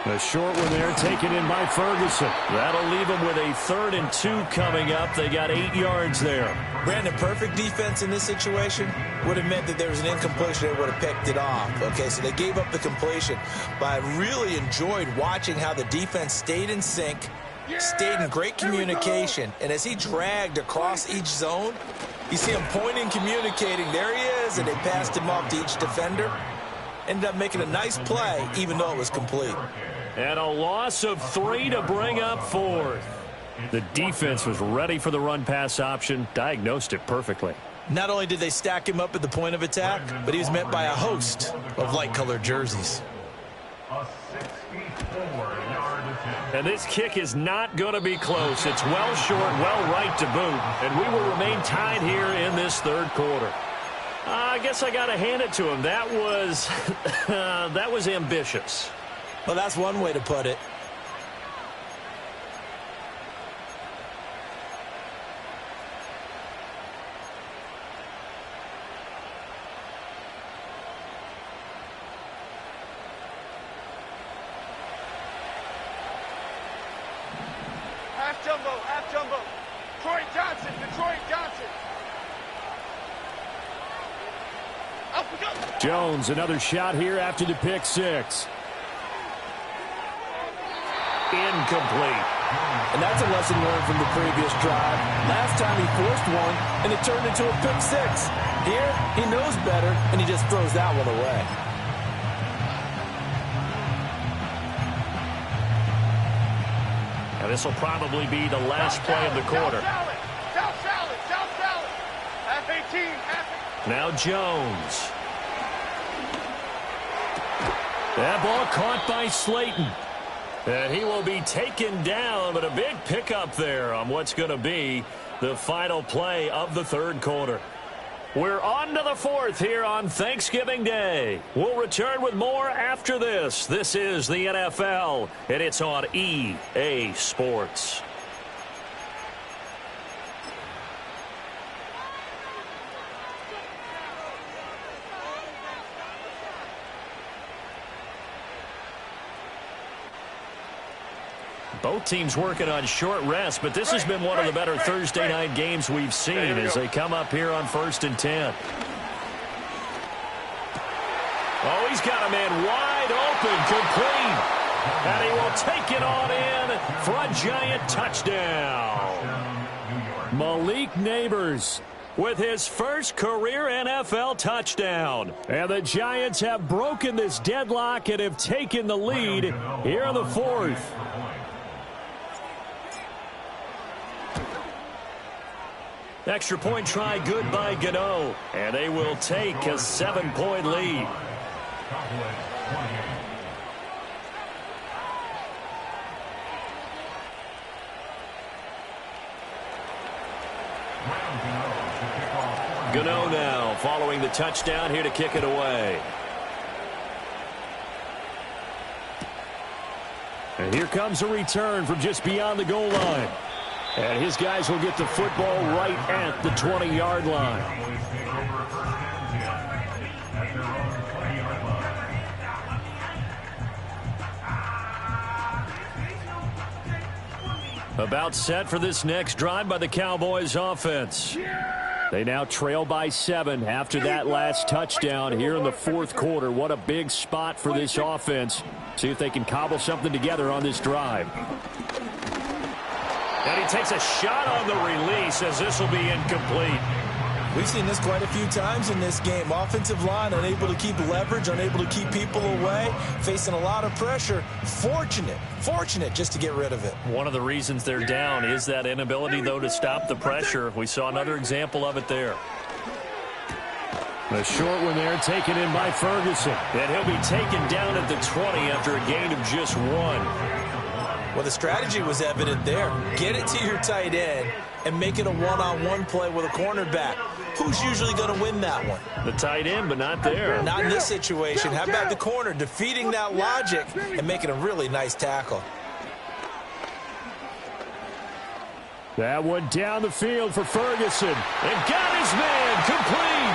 Speaker 6: A short one there taken in by Ferguson.
Speaker 3: That'll leave them with a 3rd and 2 coming up. They got 8 yards there.
Speaker 5: Brandon, perfect defense in this situation would have meant that there was an incompletion. They would have picked it off. Okay, so they gave up the completion. But I really enjoyed watching how the defense stayed in sync, stayed in great communication, and as he dragged across each zone, you see him pointing, communicating. There he is, and they passed him off to each defender. Ended up making a nice play, even though it was complete.
Speaker 3: And a loss of 3 to bring up 4th.
Speaker 6: The defense was ready for the run-pass option, diagnosed it perfectly.
Speaker 5: Not only did they stack him up at the point of attack, but he was met by a host of light-colored jerseys.
Speaker 4: A 64-yard attempt.
Speaker 3: And this kick is not going to be close. It's well short, well right to boot. And we will remain tied here in this third quarter. I guess I got to hand it to him. That was, that was ambitious.
Speaker 5: Well, that's one way to put it.
Speaker 7: Half jumbo. Detroit Johnson.
Speaker 6: Jones, another shot here after the pick six.
Speaker 3: Incomplete.
Speaker 8: And that's a lesson learned from the previous drive. Last time he forced one, and it turned into a pick six. Here, he knows better, and he just throws that one away.
Speaker 3: And this will probably be the last play of the quarter.
Speaker 7: South salad. Half 18.
Speaker 3: Now Jones. That ball caught by Slayton. And he will be taken down, but a big pickup there on what's going to be the final play of the third quarter. We're on to the fourth here on Thanksgiving Day. We'll return with more after this. This is the NFL, and it's on EA Sports. Both teams working on short rest, but this has been one of the better Thursday night games we've seen as they come up here on 1st and 10. Oh, he's got a man wide open, complete. And he will take it on in for a giant touchdown.
Speaker 6: Malik Neighbors with his first career NFL touchdown. And the Giants have broken this deadlock and have taken the lead here in the fourth.
Speaker 3: Extra point try good by Gano. And they will take a 7-point lead. Gano now following the touchdown here to kick it away.
Speaker 6: And here comes a return from just beyond the goal line. And his guys will get the football right at the 20-yard line. About set for this next drive by the Cowboys offense. They now trail by 7 after that last touchdown here in the fourth quarter. What a big spot for this offense. See if they can cobble something together on this drive.
Speaker 3: And he takes a shot on the release as this will be incomplete.
Speaker 5: We've seen this quite a few times in this game. Offensive line unable to keep leverage, unable to keep people away, facing a lot of pressure. Fortunate just to get rid of it.
Speaker 3: One of the reasons they're down is that inability, though, to stop the pressure. We saw another example of it there.
Speaker 6: A short one there, taken in by Ferguson.
Speaker 3: And he'll be taken down at the 20 after a gain of just 1.
Speaker 5: Well, the strategy was evident there. Get it to your tight end and make it a one-on-one play with a cornerback. Who's usually going to win that one?
Speaker 3: The tight end, but not there.
Speaker 5: Not in this situation. How about the corner defeating that logic and making a really nice tackle?
Speaker 6: That one down the field for Ferguson.
Speaker 3: And got his man complete.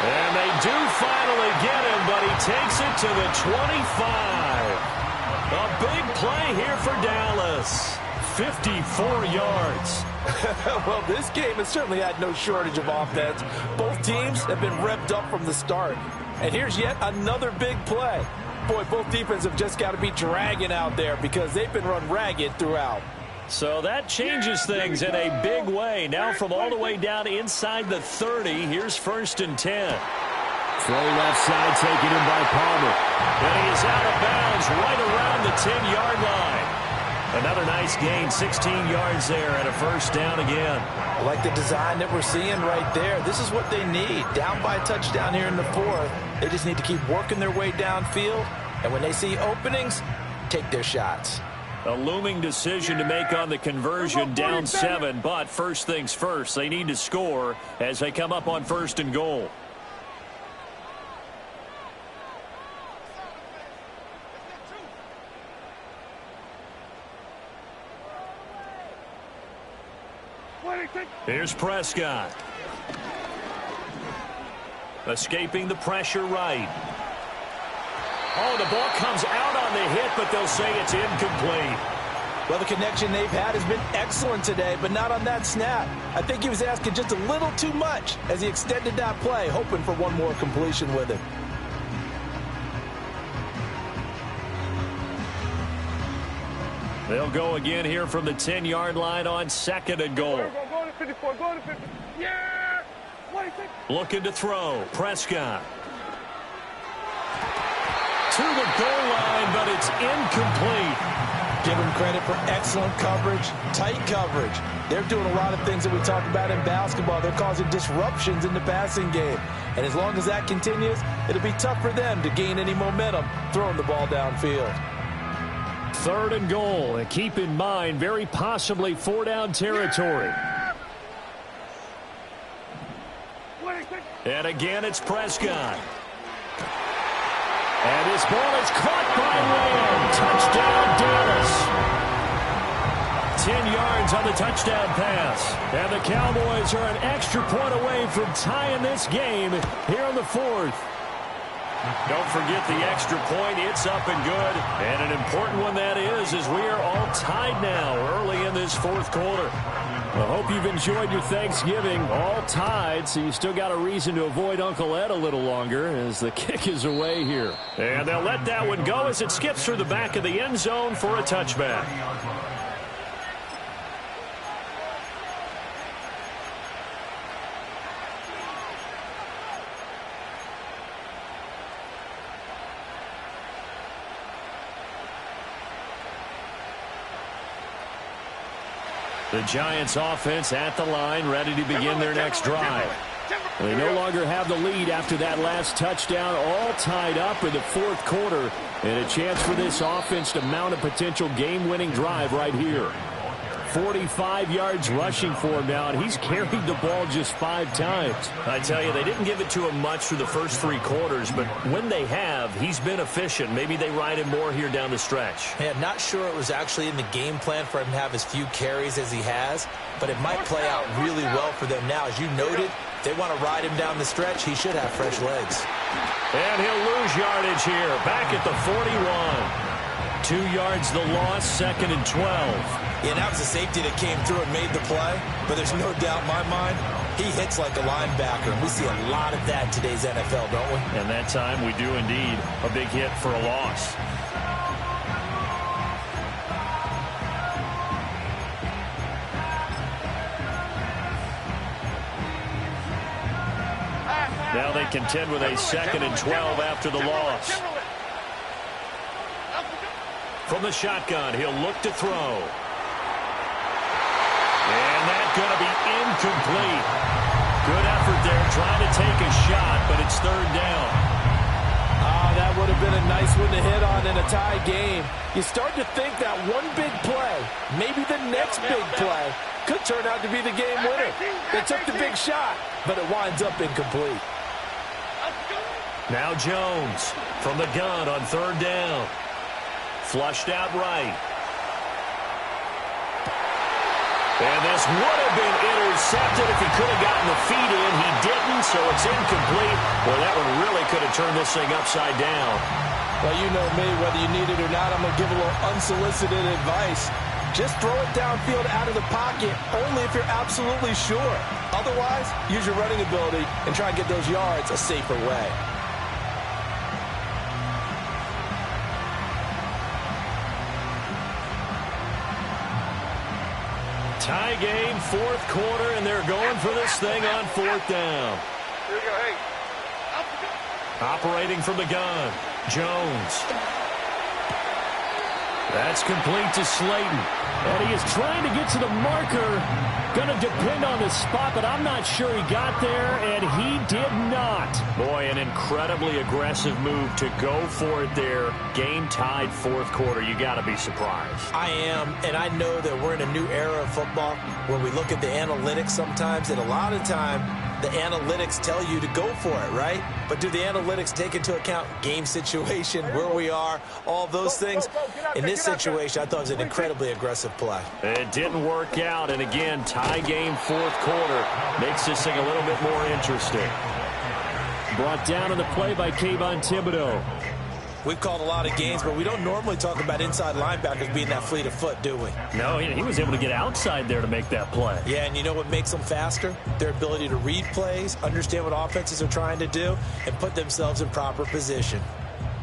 Speaker 3: And they do finally get him, but he takes it to the 25. A big play here for Dallas. 54 yards.
Speaker 8: Well, this game has certainly had no shortage of offense. Both teams have been revved up from the start. And here's yet another big play. Boy, both defenses have just got to be dragging out there because they've been run ragged throughout.
Speaker 3: So that changes things in a big way. Now from all the way down inside the 30, here's 1st and 10.
Speaker 6: Throw left side taken in by Palmer.
Speaker 3: And he is out of bounds right around the 10-yard line. Another nice gain, 16 yards there and a first down again.
Speaker 5: I like the design that we're seeing right there. This is what they need. Down by a touchdown here in the fourth. They just need to keep working their way downfield
Speaker 8: And when they see openings, take their shots.
Speaker 6: A looming decision to make on the conversion, down 7, but first things first, they need to score as they come up on 1st and goal. Here's Prescott. Escaping the pressure right. Oh, the ball comes out on the hit, but they'll say it's incomplete.
Speaker 8: Well, the connection they've had has been excellent today, but not on that snap. I think he was asking just a little too much as he extended that play, hoping for one more completion with it.
Speaker 6: They'll go again here from the 10-yard line on 2nd and goal.
Speaker 7: Go to 54, go to 50. Yeah!
Speaker 6: Looking to throw. Prescott. To the goal line, but it's incomplete.
Speaker 8: Give him credit for excellent coverage, tight coverage. They're doing a lot of things that we talk about in basketball. They're causing disruptions in the passing game. And as long as that continues, it'll be tough for them to gain any momentum throwing the ball downfield.
Speaker 6: 3rd and goal. And keep in mind, very possibly 4-down territory. And again, it's Prescott. And his ball is caught by Lamb. Touchdown, Dallas. 10 yards on the touchdown pass. And the Cowboys are an extra point away from tying this game here in the 4th. Don't forget the extra point. It's up and good. And an important one that is, as we are all tied now early in this 4th quarter. I hope you've enjoyed your Thanksgiving. All tied, so you still got a reason to avoid Uncle Ed a little longer as the kick is away here. And they'll let that one go as it skips through the back of the end zone for a touchback. The Giants offense at the line, ready to begin their next drive. They no longer have the lead after that last touchdown, all tied up in the 4th quarter, and a chance for this offense to mount a potential game-winning drive right here. 45 yards rushing for him now, and he's carried the ball just 5 times. I tell you, they didn't give it to him much through the first 3 quarters, but when they have, he's been efficient. Maybe they ride him more here down the stretch.
Speaker 8: Yeah, not sure it was actually in the game plan for him to have as few carries as he has, but it might play out really well for them now. As you noted, if they want to ride him down the stretch, he should have fresh legs.
Speaker 6: And he'll lose yardage here, back at the 41. 2 yards the loss, 2nd and 12.
Speaker 8: Yeah, that was a safety that came through and made the play, but there's no doubt in my mind, he hits like a linebacker, and we see a lot of that in today's NFL, don't we?
Speaker 6: And that time we do indeed. A big hit for a loss. Now they contend with a 2nd and 12 after the loss. From the shotgun, he'll look to throw. And that's going to be incomplete. Good effort there, trying to take a shot, but it's 3rd down.
Speaker 8: That would have been a nice one to hit on in a tie game. You start to think that one big play, maybe the next big play, could turn out to be the game winner. They took the big shot, but it winds up incomplete.
Speaker 6: Now Jones from the gun on 3rd down. Flushed out right. And this would have been intercepted if he could have gotten the feet in. He didn't, so it's incomplete. Well, that one really could have turned this thing upside down.
Speaker 8: Well, you know me, whether you need it or not, I'm going to give a little unsolicited advice. Just throw it downfield out of the pocket, only if you're absolutely sure. Otherwise, use your running ability and try and get those yards a safer way.
Speaker 6: Tie game, 4th quarter, and they're going for this thing on 4th down.
Speaker 7: Here we go, hey.
Speaker 6: Operating from the gun, Jones. That's complete to Slayton. And he is trying to get to the marker. Going to depend on the spot, but I'm not sure he got there, and he did not. Boy, an incredibly aggressive move to go for it there. Game tied fourth quarter. You got to be surprised.
Speaker 5: I am, and I know that we're in a new era of football where we look at the analytics sometimes, and a lot of time the analytics tell you to go for it, right? But do the analytics take into account game situation, where we are, all those things? In this situation, I thought it was an incredibly aggressive play.
Speaker 6: It didn't work out, and again, tie game fourth quarter makes this thing a little bit more interesting. Brought down on the play by Kayvon Thibodeau.
Speaker 5: We've called a lot of games, but we don't normally talk about inside linebackers being that fleet of foot, do we?
Speaker 6: No, he was able to get outside there to make that play.
Speaker 5: Yeah, and you know what makes them faster? Their ability to read plays, understand what offenses are trying to do, and put themselves in proper position.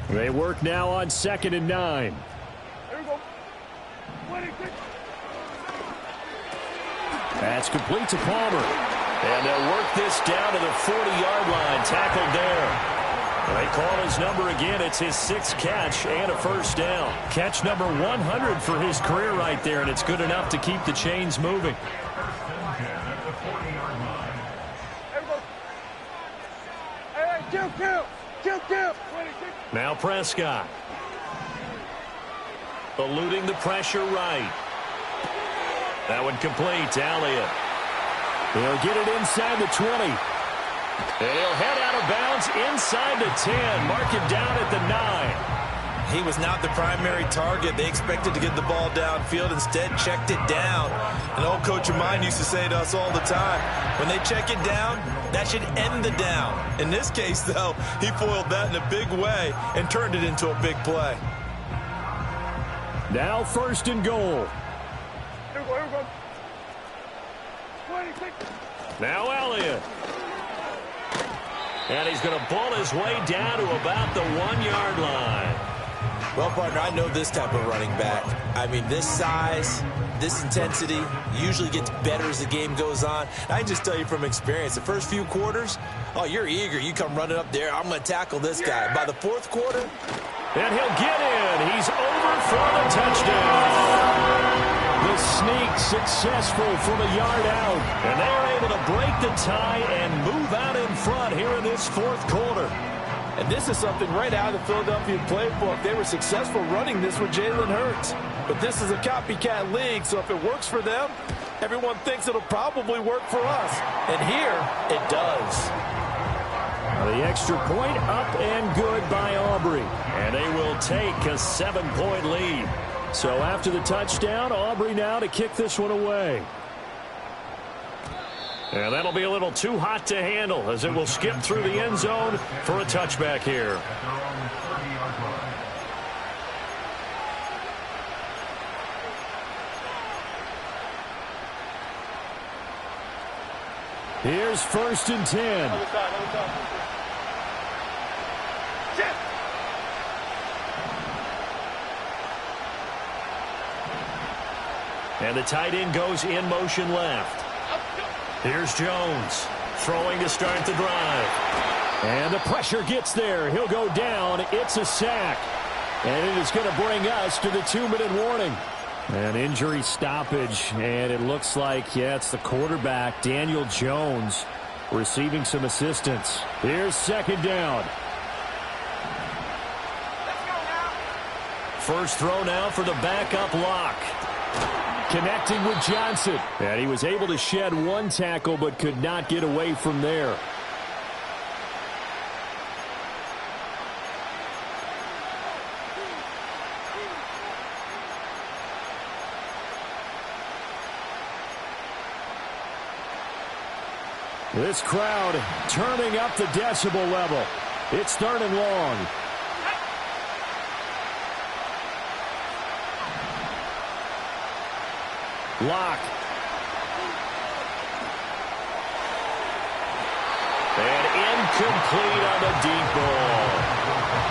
Speaker 6: They work now on 2nd and 9.
Speaker 7: Here we go. 26.
Speaker 6: That's complete to Palmer. And they'll work this down to the 40-yard line. Tackled there. They call his number again. It's his 6th catch and a first down. Catch number 100 for his career right there, and it's good enough to keep the chains moving.
Speaker 7: Hey, kill.
Speaker 6: Now Prescott. Eluding the pressure right. That one complete to Elliott. He'll get it inside the 20. And he'll head out of bounds inside the 10. Mark him down at the 9.
Speaker 5: He was not the primary target. They expected to get the ball downfield. Instead, checked it down. An old coach of mine used to say to us all the time, when they check it down, that should end the down. In this case, though, he foiled that in a big way and turned it into a big play.
Speaker 6: Now 1st and goal.
Speaker 7: Here we go. 26.
Speaker 6: Now Elliott. And he's going to pull his way down to about the 1-yard line.
Speaker 5: Well, partner, I know this type of running back. I mean, this size, this intensity usually gets better as the game goes on. I can just tell you from experience, the first few quarters, oh, you're eager. You come running up there, I'm going to tackle this guy. By the 4th quarter,
Speaker 6: and he'll get in. He's over for the touchdown. The sneak successful from a yard out. And they're able to break the tie and move out in front here in this 4th quarter.
Speaker 8: And this is something right out of the Philadelphia playbook. They were successful running this with Jalen Hurts. But this is a copycat league, so if it works for them, everyone thinks it'll probably work for us. And here, it does.
Speaker 6: The extra point up and good by Aubrey. And they will take a 7-point lead. So after the touchdown, Aubrey now to kick this one away. And that'll be a little too hot to handle as it will skip through the end zone for a touchback here. Here's 1st and 10. And the tight end goes in motion left. Here's Jones throwing to start the drive. And the pressure gets there. He'll go down. It's a sack. And it is going to bring us to the 2-minute warning. An injury stoppage. And it looks like, yeah, it's the quarterback, Daniel Jones, receiving some assistance. Here's 2nd down. First throw now for the backup Lock. Connecting with Johnson. And he was able to shed one tackle but could not get away from there. This crowd turning up the decibel level. It's 3rd and long. Lock. And incomplete on the deep ball.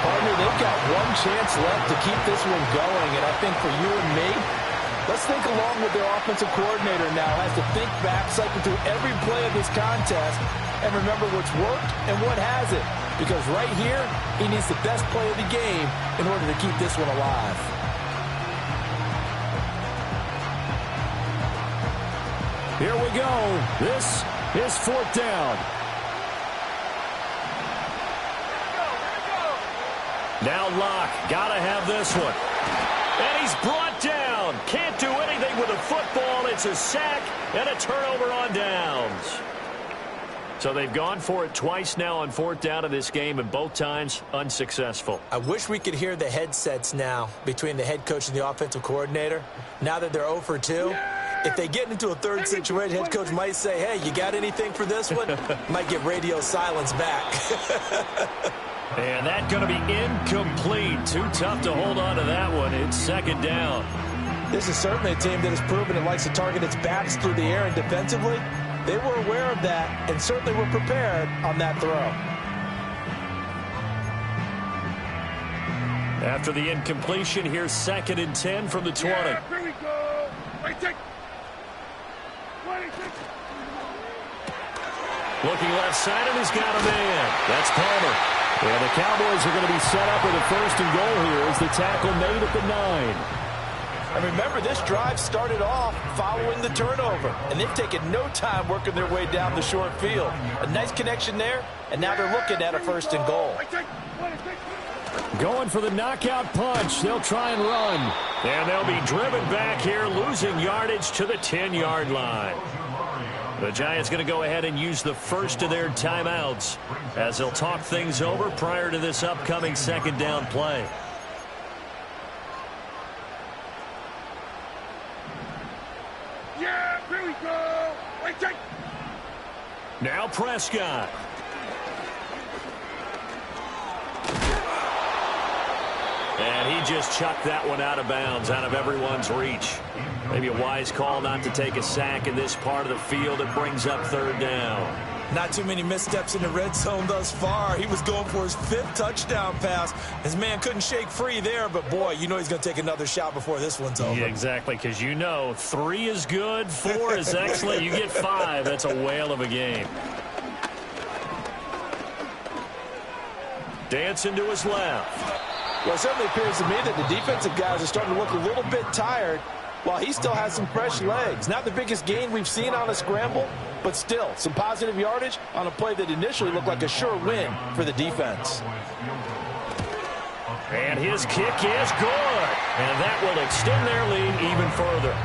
Speaker 8: Partner, they've got one chance left to keep this one going, and I think for you and me, let's think along with their offensive coordinator now as to think back, cycle through every play of this contest, and remember what's worked and what hasn't. Because right here, he needs the best play of the game in order to keep this one alive.
Speaker 6: Here we go. This is 4th down.
Speaker 3: Now Locke, gotta have this one. And he's brought down. Can't do anything with the football. It's a sack and a turnover on downs. So they've gone for it twice now on 4th down of this game, and both times unsuccessful.
Speaker 5: I wish we could hear the headsets now between the head coach and the offensive coordinator. Now that they're 0 for 2, if they get into a third situation, head coach might say, hey, you got anything for this one? Might get radio silence back.
Speaker 3: And that's going to be incomplete. Too tough to hold on to that one. It's 2nd down.
Speaker 8: This is certainly a team that has proven it likes to target its backs through the air, and defensively, they were aware of that and certainly were prepared on that throw.
Speaker 3: After the incompletion, here's 2nd and 10 from the 20.
Speaker 7: Yeah, here we go. Right, take. 26.
Speaker 3: Looking left side, and he's got a man. That's Palmer. And the Cowboys are going to be set up with a 1st and goal here as the tackle made at the 9.
Speaker 8: And remember, this drive started off following the turnover, and they've taken no time working their way down the short field. A nice connection there, and now they're looking at a 1st and goal.
Speaker 3: Going for the knockout punch. They'll try and run. And they'll be driven back here, losing yardage to the 10-yard line. The Giants going to go ahead and use the first of their timeouts as they'll talk things over prior to this upcoming 2nd down play.
Speaker 7: Yeah, here we go. Right, take.
Speaker 3: Now Prescott. And he just chucked that one out of bounds, out of everyone's reach. Maybe a wise call not to take a sack in this part of the field. It brings up 3rd down.
Speaker 5: Not too many missteps in the red zone thus far. He was going for his 5th touchdown pass. His man couldn't shake free there, but boy, you know he's going to take another shot before this one's over.
Speaker 3: Yeah, exactly, because you know 3 is good, 4 is excellent. You get 5, that's a whale of a game. Dancing to his left.
Speaker 8: Well, it certainly appears to me that the defensive guys are starting to look a little bit tired while he still has some fresh legs. Not the biggest gain we've seen on a scramble, but still some positive yardage on a play that initially looked like a sure win for the defense.
Speaker 3: And his kick is good. And that will extend their lead even further.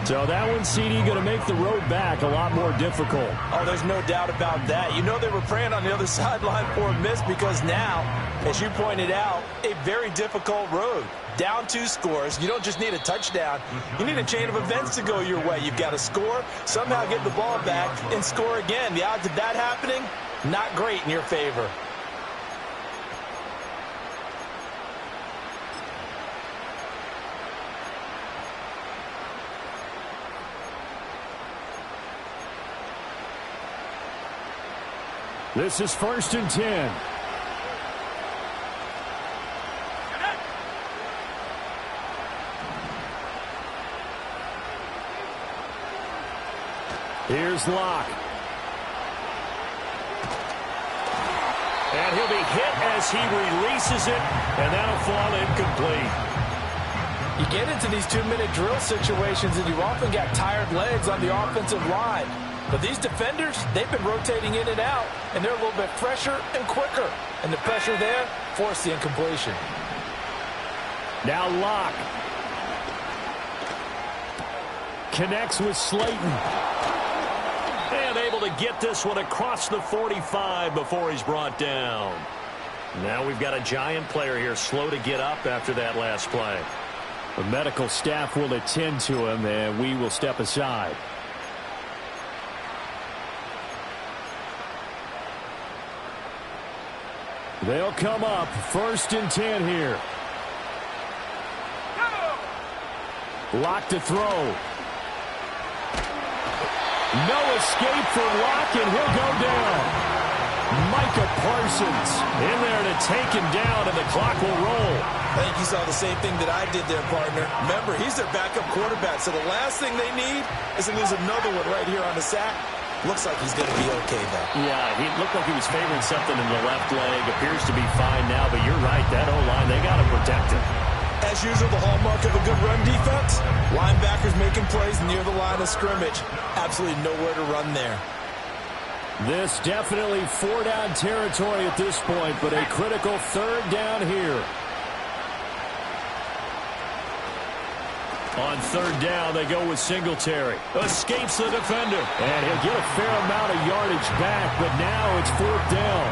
Speaker 3: So that one, CD, going to make the road back a lot more difficult.
Speaker 5: Oh, there's no doubt about that. You know they were praying on the other sideline for a miss because now, as you pointed out, a very difficult road. Down 2 scores. You don't just need a touchdown. You need a chain of events to go your way. You've got to score, somehow get the ball back, and score again. The odds of that happening, not great in your favor.
Speaker 3: This is 1st and 10. Here's Locke. And he'll be hit as he releases it, and that'll fall incomplete.
Speaker 8: You get into these 2-minute drill situations, and you often got tired legs on the offensive line. But these defenders, they've been rotating in and out, and they're a little bit fresher and quicker. And the pressure there forced the incompletion.
Speaker 3: Now Locke. Connects with Slayton. And able to get this one across the 45 before he's brought down. Now we've got a Giant player here slow to get up after that last play. The medical staff will attend to him, and we will step aside. They'll come up 1st and 10 here. Locke to throw. No escape for Locke, and he'll go down. Micah Parsons in there to take him down, and the clock will roll.
Speaker 5: I think you saw the same thing that I did there, partner. Remember, he's their backup quarterback, so the last thing they need is to lose another one right here on the sack. Looks like he's going to be okay, though.
Speaker 3: Yeah, he looked like he was favoring something in the left leg. Appears to be fine now, but you're right. That O-line, they got to protect him.
Speaker 5: As usual, the hallmark of a good run defense, linebackers making plays near the line of scrimmage. Absolutely nowhere to run there.
Speaker 6: This definitely 4-down territory at this point, but a critical 3rd down here. On 3rd down, they go with Singletary. Escapes the defender. And he'll get a fair amount of yardage back, but now it's 4th down.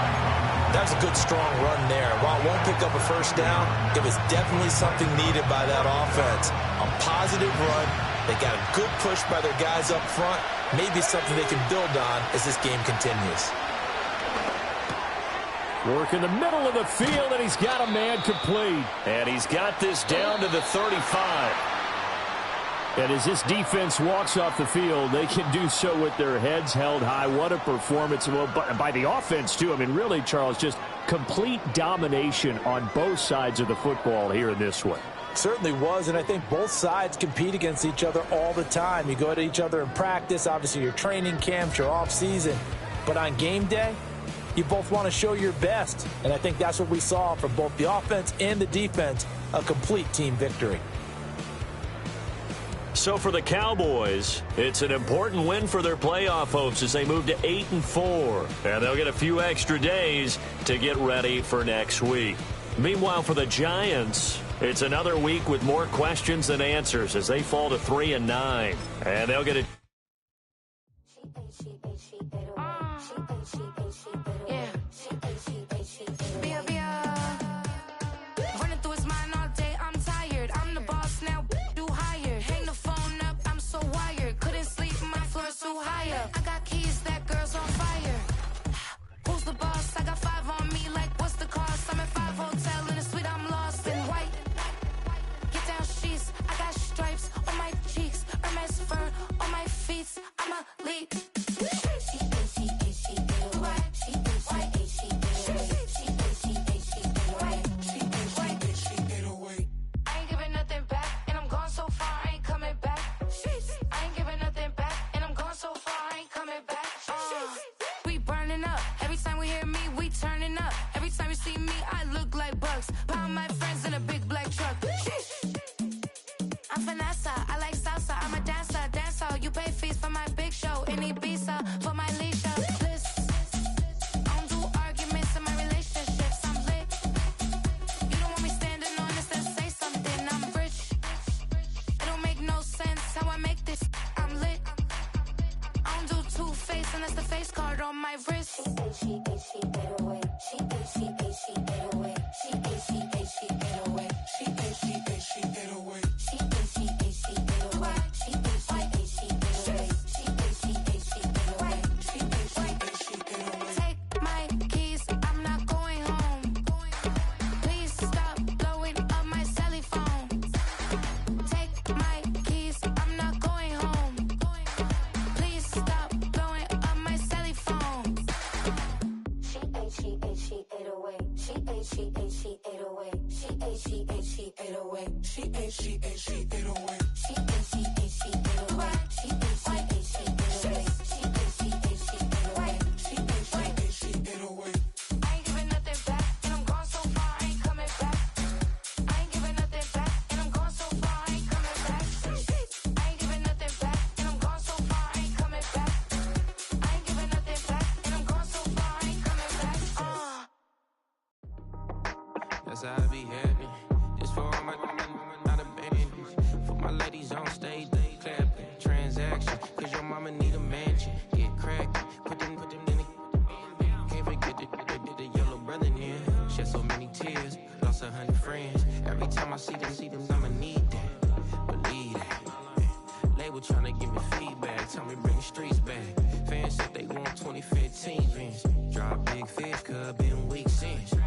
Speaker 5: That's a good, strong run there. While it won't pick up a 1st down, it was definitely something needed by that offense. A positive run. They got a good push by their guys up front. Maybe something they can build on as this game continues.
Speaker 6: Work in the middle of the field, and he's got a man complete. And he's got this down to the 35. And as this defense walks off the field, they can do so with their heads held high. What a performance by the offense, too. I mean, really, Charles, just complete domination on both sides of the football here in this one.
Speaker 5: Certainly was, and I think both sides compete against each other all the time. You go at each other in practice, obviously your training camps, your off-season. But on game day, you both want to show your best. And I think that's what we saw from both the offense and the defense, a complete team victory.
Speaker 3: So for the Cowboys, it's an important win for their playoff hopes as they move to 8-4. And they'll get a few extra days to get ready for next week. Meanwhile, for the Giants, it's another week with more questions than answers as they fall to 3-9. And they'll get a...
Speaker 9: That's how I be happening. This for all my not abandoned. For my ladies on stage, they clapping. Transaction, cause your mama need a mansion. Get cracked, put them in the. Can't forget the yellow brother in. Shed so many tears, lost 100 friends. Every time I see them, I'ma need that. Believe that. Label tryna give me feedback, tell me bring the streets back. Fans said they want 2015 Vince. Drop big fish, cuz been weak since.